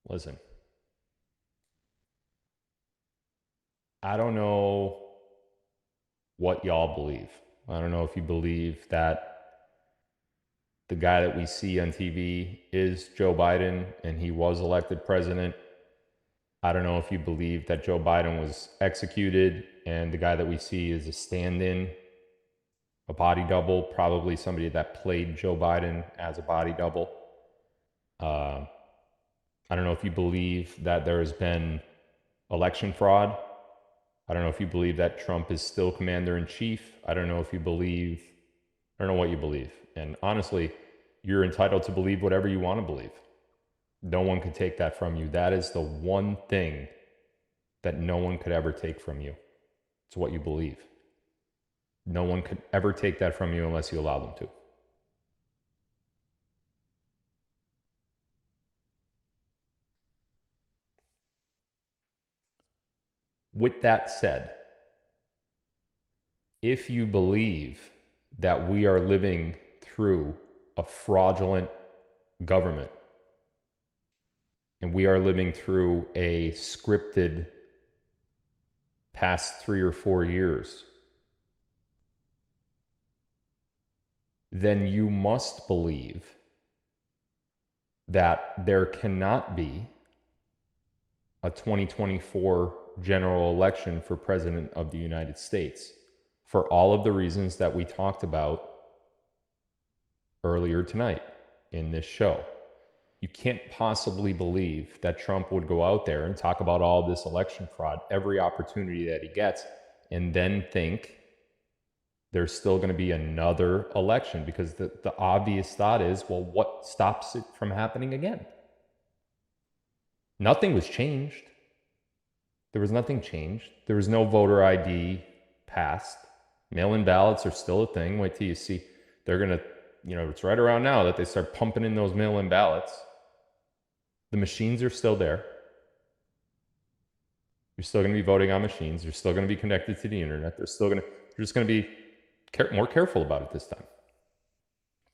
Speaker 1: Listen, I don't know what y'all believe. I don't know if you believe that the guy that we see on TV is Joe Biden and he was elected president. I don't know if you believe that Joe Biden was executed and the guy that we see is a stand in, a body double, probably somebody that played Joe Biden as a body double. I don't know if you believe that there has been election fraud. I don't know if you believe that Trump is still commander in chief. I don't know if you believe, I don't know what you believe. And honestly, you're entitled to believe whatever you want to believe. No one could take that from you. That is the one thing that no one could ever take from you. It's what you believe. No one could ever take that from you unless you allow them to. With that said, if you believe that we are living through a fraudulent government and we are living through a scripted past 3 or 4 years, then you must believe that there cannot be a 2024 general election for president of the United States for all of the reasons that we talked about earlier tonight in this show. You can't possibly believe that Trump would go out there and talk about all this election fraud every opportunity that he gets and then think there's still going to be another election, because the obvious thought is, well, what stops it from happening again? Nothing was changed. There was nothing changed. There was no voter ID passed. Mail-in ballots are still a thing. Wait till you see. They're going to, it's right around now that they start pumping in those mail-in ballots. The machines are still there. You're still going to be voting on machines. You're still going to be connected to the internet. They're just going to be more careful about it this time.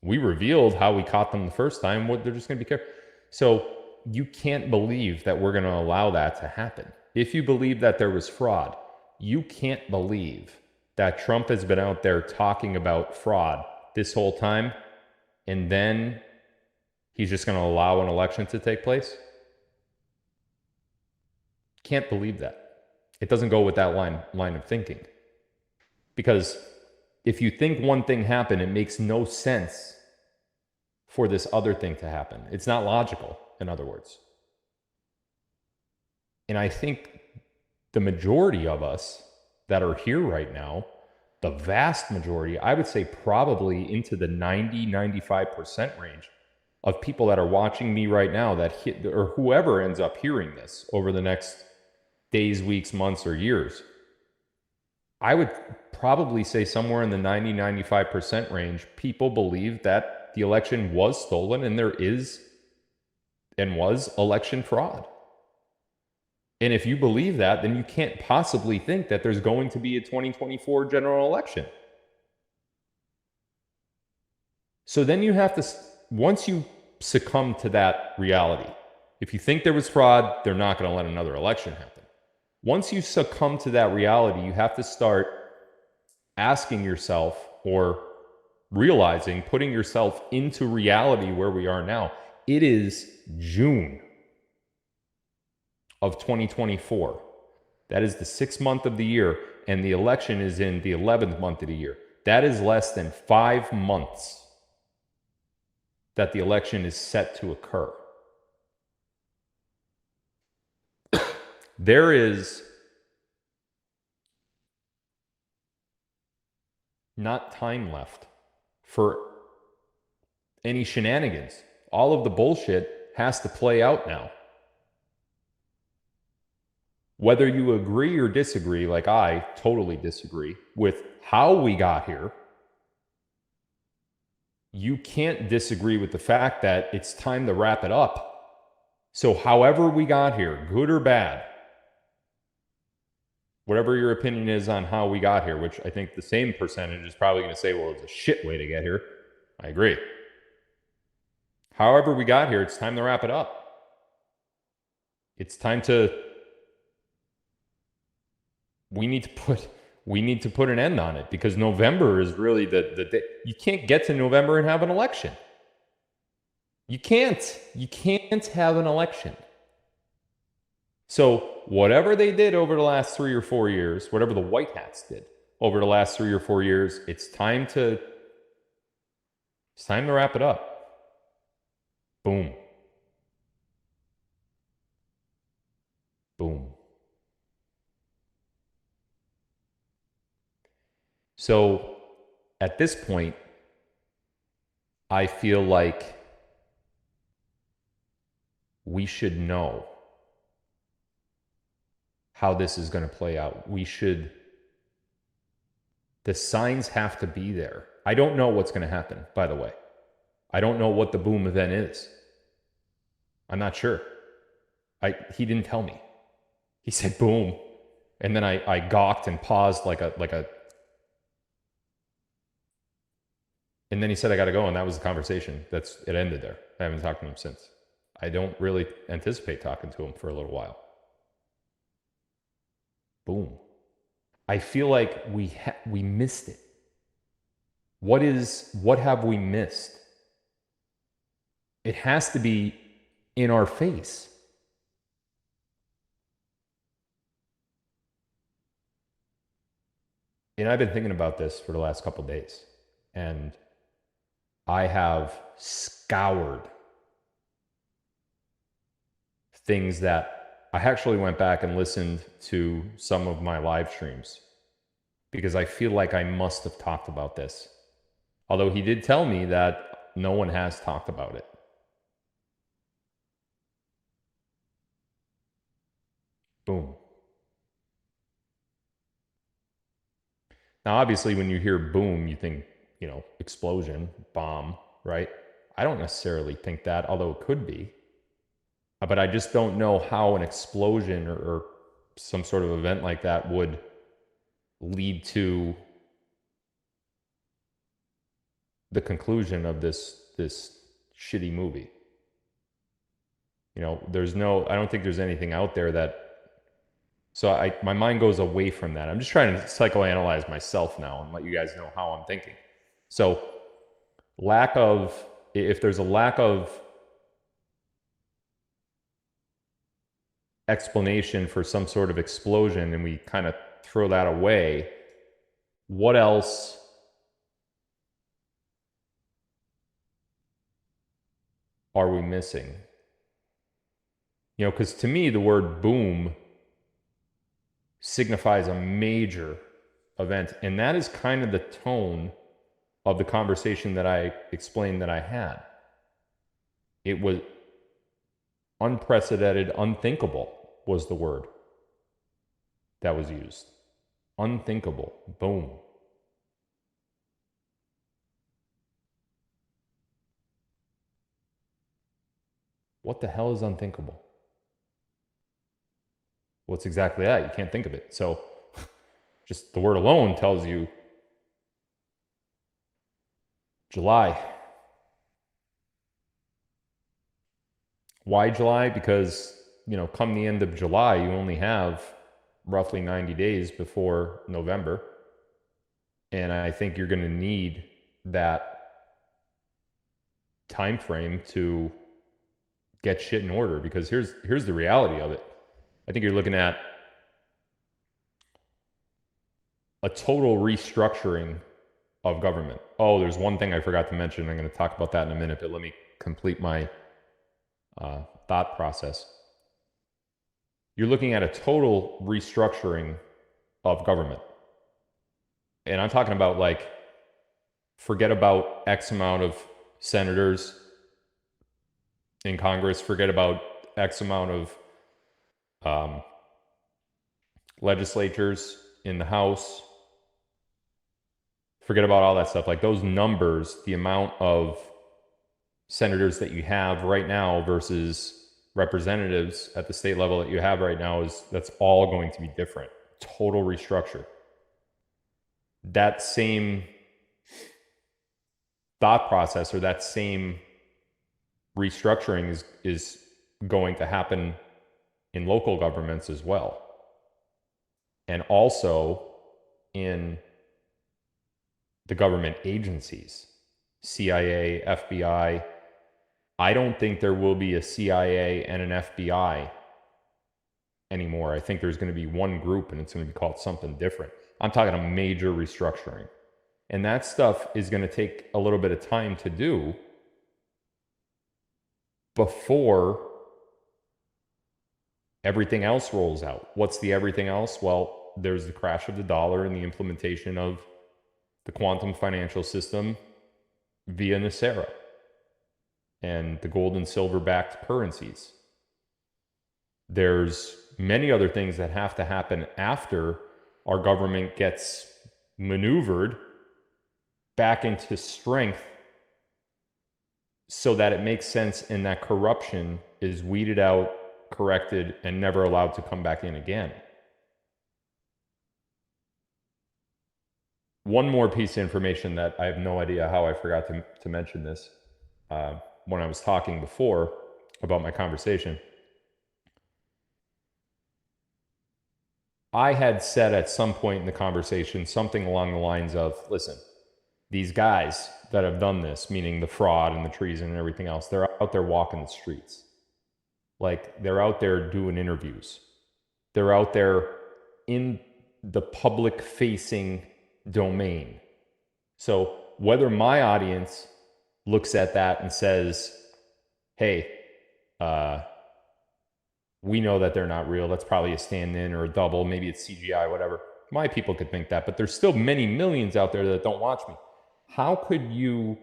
Speaker 1: We revealed how we caught them the first time. They're just going to be careful. So you can't believe that we're going to allow that to happen. If you believe that there was fraud, you can't believe that Trump has been out there talking about fraud this whole time, and then he's just going to allow an election to take place. Can't believe that. It doesn't go with that line of thinking. Because if you think one thing happened, it makes no sense for this other thing to happen. It's not logical, in other words. And I think the majority of us that are here right now, the vast majority, I would say probably into the 90-95% range of people that are watching me right now, or whoever ends up hearing this over the next days, weeks, months, or years, I would probably say somewhere in the 90-95% range, people believe that the election was stolen and there is and was election fraud. And if you believe that, then you can't possibly think that there's going to be a 2024 general election. So then you have to, once you succumb to that reality, if you think there was fraud, they're not going to let another election happen. Once you succumb to that reality, you have to start asking yourself, or realizing, putting yourself into reality where we are now. It is June of 2024. That is the 6th month of the year, and the election is in the 11th month of the year. That is less than 5 months that the election is set to occur. There is not time left for any shenanigans. All of the bullshit has to play out now. Whether you agree or disagree, like I totally disagree with how we got here, you can't disagree with the fact that it's time to wrap it up. So however we got here, good or bad, whatever your opinion is on how we got here, which I think the same percentage is probably going to say, well, it's a shit way to get here. I agree. However we got here, it's time to wrap it up. It's time to, we need to put an end on it, because November is really the day. You can't get to November and have an election. You can't have an election. So whatever they did over the last 3 or 4 years, whatever the White Hats did over the last 3 or 4 years, it's time to wrap it up. Boom. Boom. So at this point, I feel like we should know how this is going to play out. The signs have to be there. I don't know what's going to happen, by the way. I don't know what the boom event is. I'm not sure. He didn't tell me. He said boom. And then I gawked and paused like a, and then he said, I got to go. And that was the conversation. It ended there. I haven't talked to him since. I don't really anticipate talking to him for a little while. Boom. I feel like we missed it. What have we missed? It has to be in our face. And I've been thinking about this for the last couple of days, and I have scoured things that I actually went back and listened to some of my live streams, because I feel like I must have talked about this. Although he did tell me that no one has talked about it. Boom. Now, obviously, when you hear boom, you think, explosion, bomb, right? I don't necessarily think that, although it could be. But I just don't know how an explosion or some sort of event like that would lead to the conclusion of this shitty movie. I don't think there's anything out there that, so my mind goes away from that. I'm just trying to psychoanalyze myself now and let you guys know how I'm thinking. So if there's a lack of explanation for some sort of explosion and we kind of throw that away, what else are we missing? Because to me, the word boom signifies a major event. And that is kind of the tone of the conversation that I explained that I had. It was unprecedented, unthinkable was the word that was used. Unthinkable. Boom. What the hell is unthinkable? Well, it's exactly that. You can't think of it. So just the word alone tells you July. Why July? Because, come the end of July, you only have roughly 90 days before November. And I think you're going to need that time frame to get shit in order, because here's the reality of it. I think you're looking at a total restructuring of government. Oh, there's one thing I forgot to mention. I'm going to talk about that in a minute, but let me complete my thought process. You're looking at a total restructuring of government. And I'm talking about like Forget about X amount of senators in Congress. Forget about X amount of legislatures in the House. Forget about all that stuff. Like those numbers, the amount of senators that you have right now versus representatives at the state level that you have right now, that's all going to be different. Total restructure. That same thought process or that same restructuring is going to happen in local governments as well. And also in the government agencies, CIA, FBI. I don't think there will be a CIA and an FBI anymore. I think there's going to be one group and it's going to be called something different. I'm talking a major restructuring. And that stuff is going to take a little bit of time to do before everything else rolls out. What's the everything else? Well, there's the crash of the dollar and the implementation of the quantum financial system via NESARA and the gold and silver backed currencies. There's many other things that have to happen after our government gets maneuvered back into strength so that it makes sense and that corruption is weeded out, corrected, and never allowed to come back in again. One more piece of information that I have no idea how I forgot to mention this when I was talking before about my conversation. I had said at some point in the conversation something along the lines of, listen, these guys that have done this, meaning the fraud and the treason and everything else, they're out there walking the streets. Like they're out there doing interviews. They're out there in the public facing domain. So whether my audience looks at that and says, hey, we know that they're not real, that's probably a stand-in or a double, maybe it's CGI, whatever. My people could think that, but there's still many millions out there that don't watch me. How could you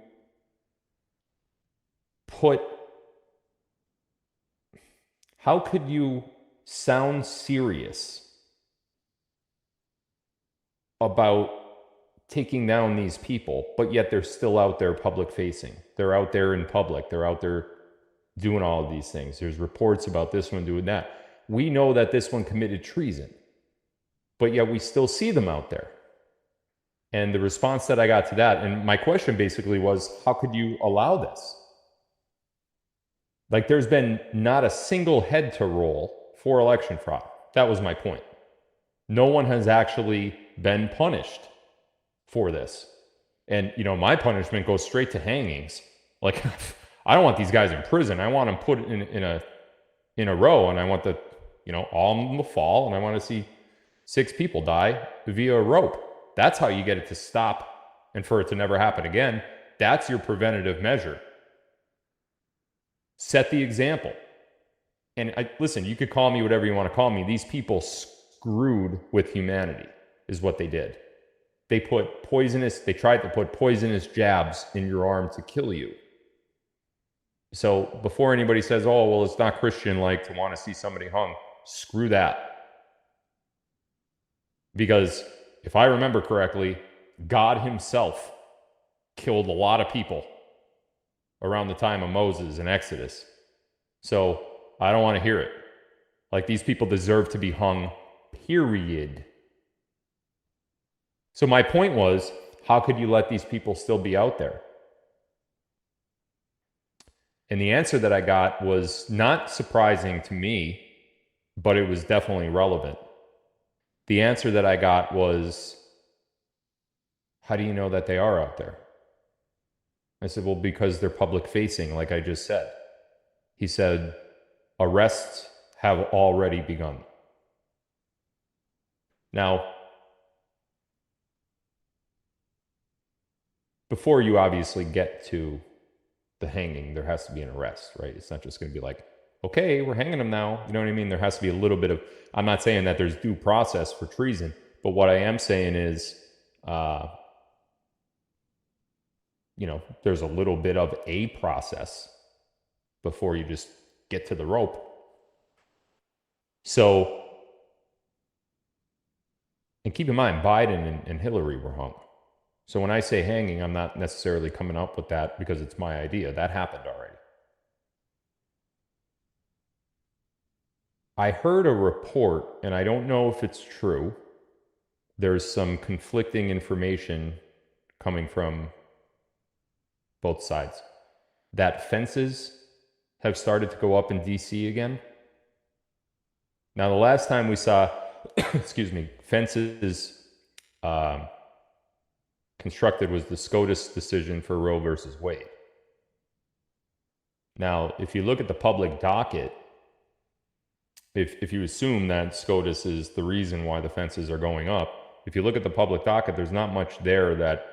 Speaker 1: sound serious about taking down these people, but yet they're still out there public facing? They're out there in public. They're out there doing all of these things. There's reports about this one doing that. We know that this one committed treason, but yet we still see them out there. And the response that I got to that, and my question basically was, how could you allow this? Like there's been not a single head to roll for election fraud. That was my point. No one has actually been punished for this. And, you know, my punishment goes straight to hangings. Like, I don't want these guys in prison. I want them put in a row, and I want all of them to fall, and I want to see 6 people die via a rope. That's how you get it to stop and for it to never happen again. That's your preventative measure. Set the example. And listen, you could call me whatever you want to call me. These people screwed with humanity is what they did. They tried to put poisonous jabs in your arm to kill you. So before anybody says, oh, well, it's not Christian-like to want to see somebody hung, screw that. Because if I remember correctly, God himself killed a lot of people around the time of Moses and Exodus. So I don't want to hear it. Like, these people deserve to be hung, period. So my point was, how could you let these people still be out there? And the answer that I got was not surprising to me, but it was definitely relevant. The answer that I got was, how do you know that they are out there? I said, well, because they're public facing, like I just said. He said, arrests have already begun. Now, before you obviously get to the hanging, there has to be an arrest, right? It's not just going to be like, okay, we're hanging them now. You know what I mean? There has to be a little bit of, I'm not saying that there's due process for treason, but what I am saying is there's a little bit of a process before you just get to the rope. So, and keep in mind, Biden and Hillary were hung. So when I say hanging, I'm not necessarily coming up with that because it's my idea. That happened already. I heard a report, and I don't know if it's true. There's some conflicting information coming from both sides that fences have started to go up in DC again. Now, the last time we saw, fences constructed was the SCOTUS decision for Roe versus Wade. Now, if you look at the public docket, if you assume that SCOTUS is the reason why the fences are going up, if you look at the public docket, there's not much there that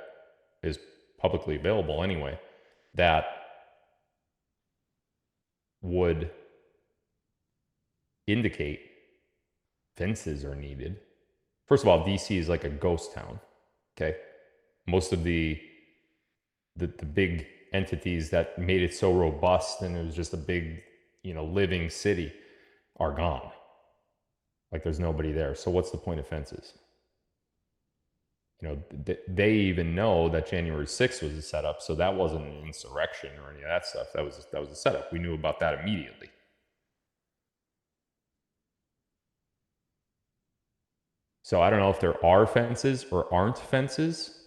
Speaker 1: is publicly available anyway, that would indicate fences are needed. First of all, DC is like a ghost town, okay? Most of the big entities that made it so robust and it was just a big, living city are gone. Like there's nobody there. So what's the point of fences? They even know that January 6th was a setup, so that wasn't an insurrection or any of that stuff. That was a setup. We knew about that immediately. So I don't know if there are fences or aren't fences.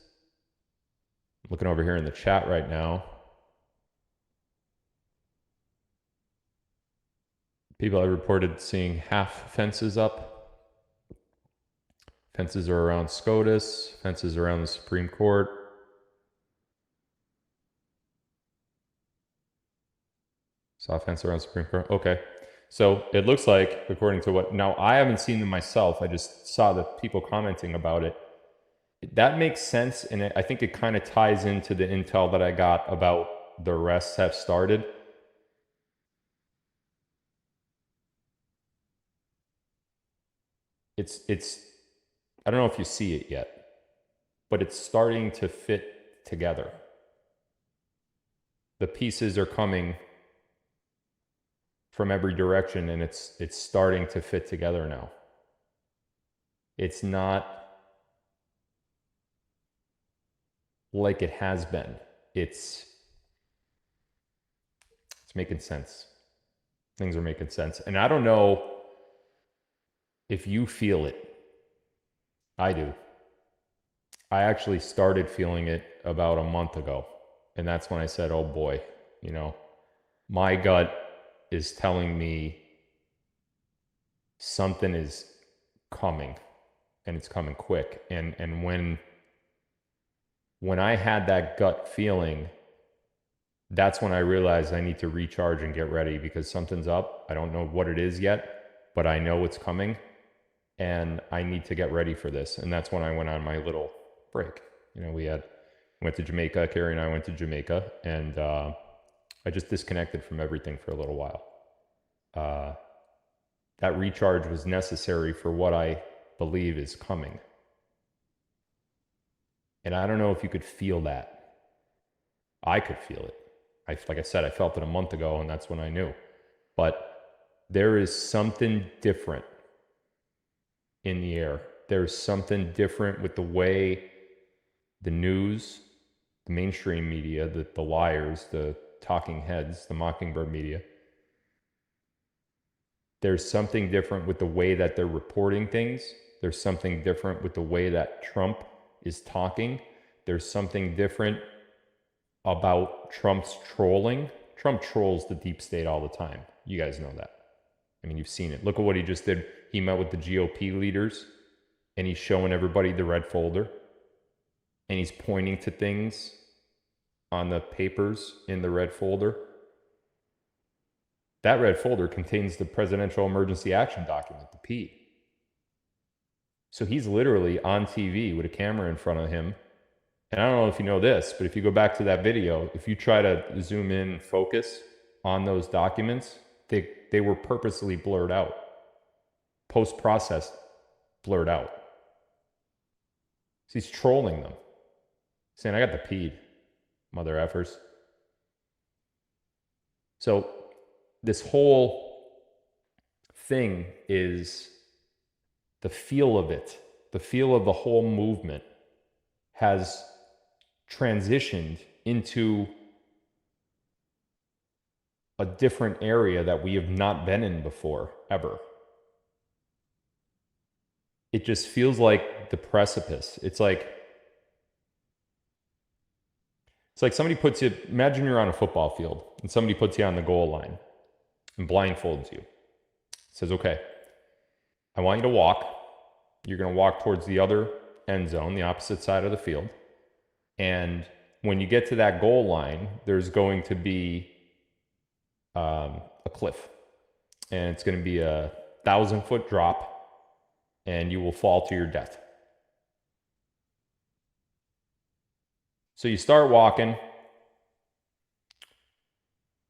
Speaker 1: I'm looking over here in the chat right now. People have reported seeing half fences up. Fences are around SCOTUS, fences around the Supreme Court. Saw a fence around the Supreme Court. Okay. So it looks like, according to now I haven't seen them myself. I just saw the people commenting about it. That makes sense. And I think it kind of ties into the intel that I got about the arrests have started. It's I don't know if you see it yet, but it's starting to fit together. The pieces are coming from every direction, and it's starting to fit together now. It's not like it has been. It's making sense. Things are making sense. And I don't know if you feel it. I do. I actually started feeling it about a month ago. And that's when I said, oh boy, my gut is telling me something is coming, and it's coming quick. And when I had that gut feeling, that's when I realized I need to recharge and get ready because something's up. I don't know what it is yet, but I know it's coming. And I need to get ready for this. And that's when I went on my little break. Went to Jamaica. Carrie and I went to Jamaica, and I just disconnected from everything for a little while. That recharge was necessary for what I believe is coming. And I don't know if you could feel that. I could feel it. Like I said, I felt it a month ago, and that's when I knew. But there is something different in the air. There's something different with the way the news, the mainstream media, the liars, the talking heads, the mockingbird media. There's something different with the way that they're reporting things. There's something different with the way that Trump is talking. There's something different about Trump's trolling. Trump trolls the deep state all the time. You guys know that. I mean, you've seen it. Look at what he just did. He met with the GOP leaders, and he's showing everybody the red folder, and he's pointing to things on the papers in the red folder. That red folder contains the Presidential Emergency Action Document, the P. So he's literally on TV with a camera in front of him. And I don't know if you know this, but if you go back to that video, if you try to zoom in and focus on those documents, they were purposely blurred out. Post-processed, blurred out. So he's trolling them, saying, I got the peed. mother effers. So this whole thing is the feel of it, the feel of the whole movement has transitioned into a different area that we have not been in before, ever. It just feels like the precipice. It's like somebody puts you, imagine you're on a football field and somebody puts you on the goal line and blindfolds you. Says, okay, I want you to walk. You're going to walk towards the other end zone, the opposite side of the field. And when you get to that goal line, there's going to be a cliff. And it's going to be a 1,000-foot drop, and you will fall to your death. So you start walking.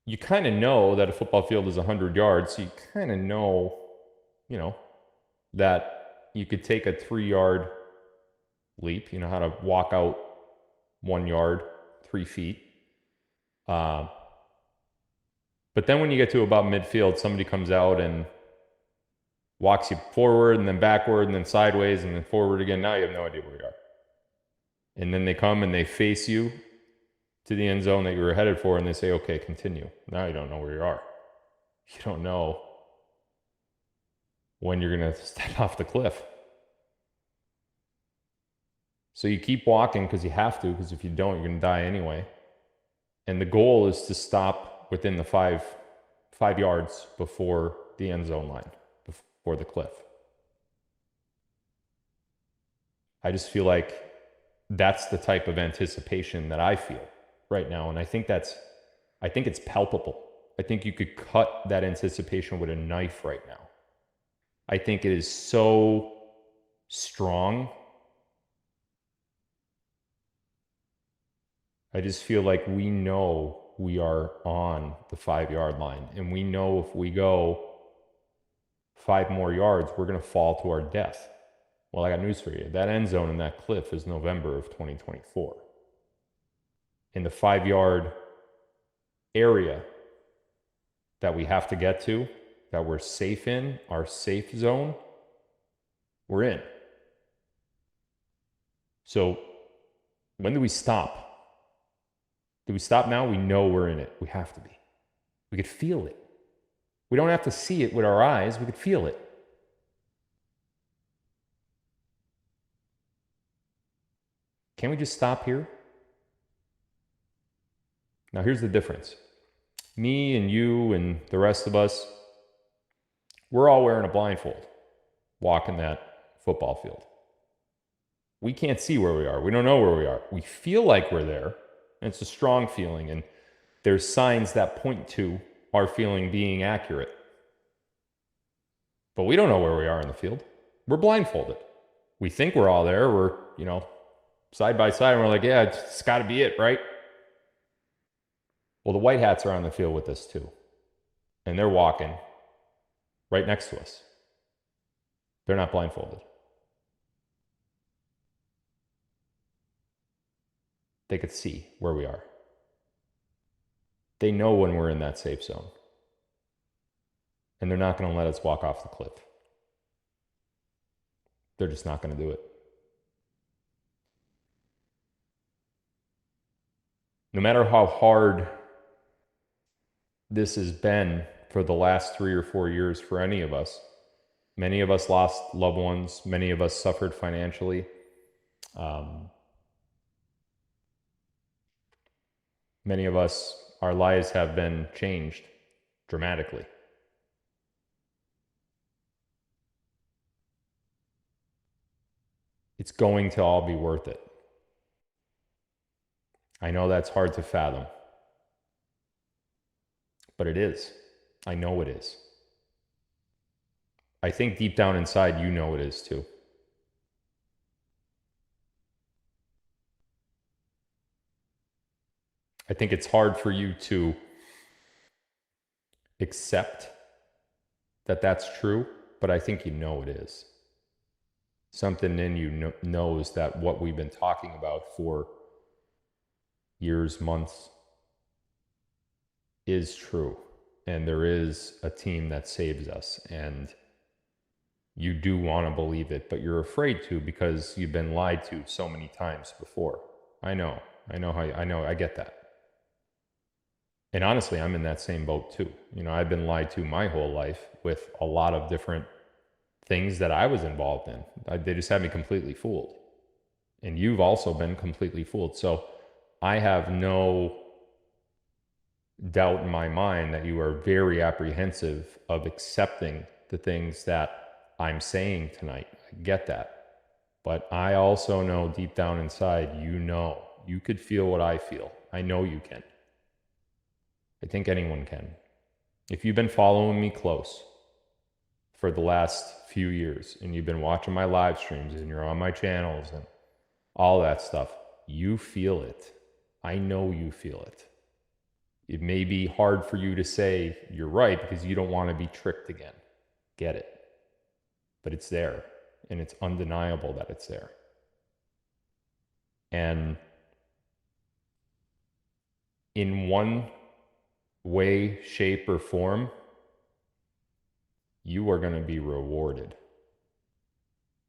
Speaker 1: You kind of know that a football field is 100 yards, so you kind of know, that you could take a 3-yard leap. You know how to walk out 1 yard, 3 feet. But then when you get to about midfield, somebody comes out and walks you forward and then backward and then sideways and then forward again. Now you have no idea where you are. And then they come and they face you to the end zone that you were headed for, and they say, okay, continue. Now you don't know where you are. You don't know when you're going to step off the cliff. So you keep walking because you have to, because if you don't, you're going to die anyway. And the goal is to stop within the five yards before the end zone line, before the cliff. I just feel like that's the type of anticipation that I feel right now. And I think it's palpable. I think you could cut that anticipation with a knife right now. I think it is so strong. I just feel like we know we are on the 5-yard line, and we know if we go 5 more yards, we're going to fall to our death. Well, I got news for you. That end zone and that cliff is November of 2024. In the 5-yard area that we have to get to, that we're safe in, our safe zone, we're in. So when do we stop? Do we stop now? We know we're in it. We have to be. We could feel it. We don't have to see it with our eyes. We could feel it. Can't we just stop here? Now, here's the difference. Me and you and the rest of us, we're all wearing a blindfold walking that football field. We can't see where we are. We don't know where we are. We feel like we're there, and it's a strong feeling, and there's signs that point to our feeling being accurate. But we don't know where we are in the field. We're blindfolded. We think we're all there. We're, side by side, and we're like, yeah, it's got to be it, right? Well, the white hats are on the field with us too. And they're walking right next to us. They're not blindfolded. They could see where we are. They know when we're in that safe zone. And they're not going to let us walk off the cliff. They're just not going to do it. No matter how hard this has been for the last 3 or 4 years for any of us, many of us lost loved ones, many of us suffered financially. Many of us, our lives have been changed dramatically. It's going to all be worth it. I know that's hard to fathom, but it is. I know it is. I think deep down inside, you know it is too. I think it's hard for you to accept that that's true, but I think you know it is. Something in you knows that what we've been talking about for years, months is true. And there is a team that saves us. And you do want to believe it, but you're afraid to because you've been lied to so many times before. I know, I get that. And honestly, I'm in that same boat too. You know, I've been lied to my whole life with a lot of different things that I was involved in. They just had me completely fooled. And you've also been completely fooled. So I have no doubt in my mind that you are very apprehensive of accepting the things that I'm saying tonight. I get that. But I also know deep down inside, you could feel what I feel. I know you can. I think anyone can. If you've been following me close for the last few years and you've been watching my live streams and you're on my channels and all that stuff, you feel it. I know you feel it. It may be hard for you to say you're right because you don't want to be tricked again. Get it. But it's there, and it's undeniable that it's there. And in one way, shape, or form, you are going to be rewarded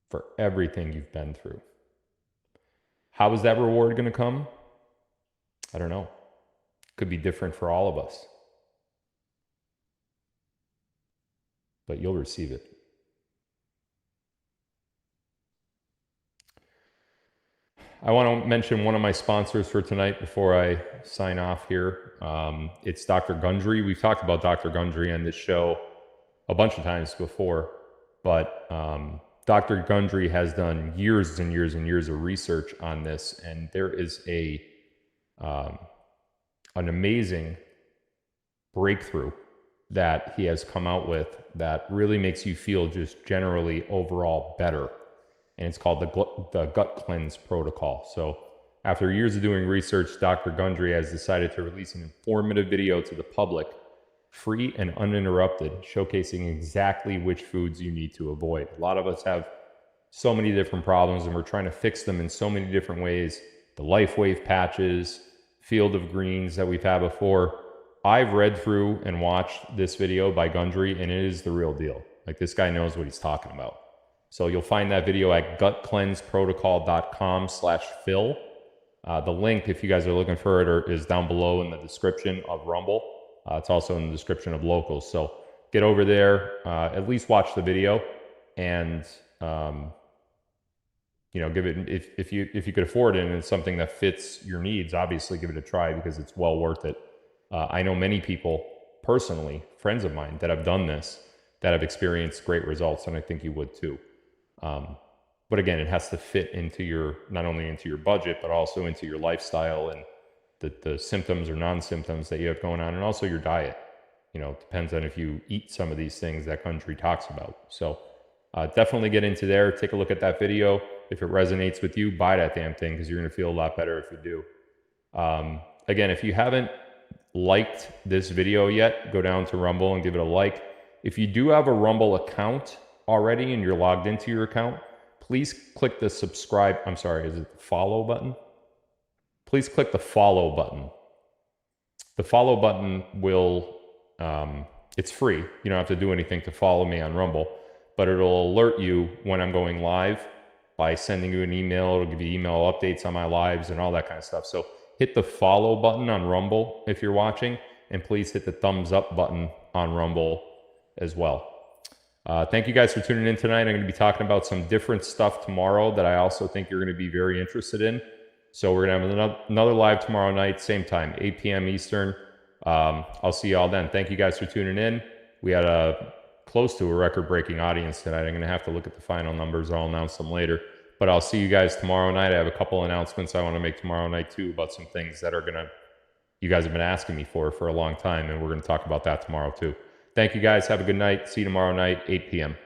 Speaker 1: for everything you've been through. How is that reward going to come? I don't know. Could be different for all of us. But you'll receive it. I want to mention one of my sponsors for tonight before I sign off here. It's Dr. Gundry. We've talked about Dr. Gundry on this show a bunch of times before, but Dr. Gundry has done years and years and years of research on this, and there is an amazing breakthrough that he has come out with that really makes you feel just generally overall better. And it's called the Gut Cleanse Protocol. So after years of doing research, Dr. Gundry has decided to release an informative video to the public, free and uninterrupted, showcasing exactly which foods you need to avoid. A lot of us have so many different problems and we're trying to fix them in so many different ways. The LifeWave patches, Field of Greens that we've had before. I've read through and watched this video by Gundry, and it is the real deal. Like, this guy knows what he's talking about. So you'll find that video at gutcleanseprotocol.com/Phil. The link, if you guys are looking for it, is down below in the description of Rumble. It's also in the description of Locals. So get over there, at least watch the video, and give it, if you could afford it and it's something that fits your needs, obviously give it a try because it's well worth it. I know many people personally, friends of mine, that have done this, that have experienced great results, and I think you would too. But again, it has to fit into not only into your budget, but also into your lifestyle and the symptoms or non-symptoms that you have going on, and also your diet. It depends on if you eat some of these things that Gundry talks about. So definitely get into there, take a look at that video. If it resonates with you, buy that damn thing because you're going to feel a lot better if you do. Again, if you haven't liked this video yet, go down to Rumble and give it a like. If you do have a Rumble account already and you're logged into your account, please click the subscribe. I'm sorry, is it the follow button? Please click the follow button. The follow button will, it's free. You don't have to do anything to follow me on Rumble, but it'll alert you when I'm going live by sending you an email. It'll give you email updates on my lives and all that kind of stuff. So hit the follow button on Rumble if you're watching, and please hit the thumbs up button on Rumble as well. Thank you guys for tuning in tonight. I'm going to be talking about some different stuff tomorrow that I also think you're going to be very interested in. So we're going to have another live tomorrow night, same time, 8 p.m. Eastern. I'll see you all then. Thank you guys for tuning in. We had close to a record-breaking audience tonight. I'm going to have to look at the final numbers. I'll announce them later. But I'll see you guys tomorrow night. I have a couple announcements I want to make tomorrow night too about some things that you guys have been asking me for a long time, and we're going to talk about that tomorrow too. Thank you guys. Have a good night. See you tomorrow night, 8 p.m.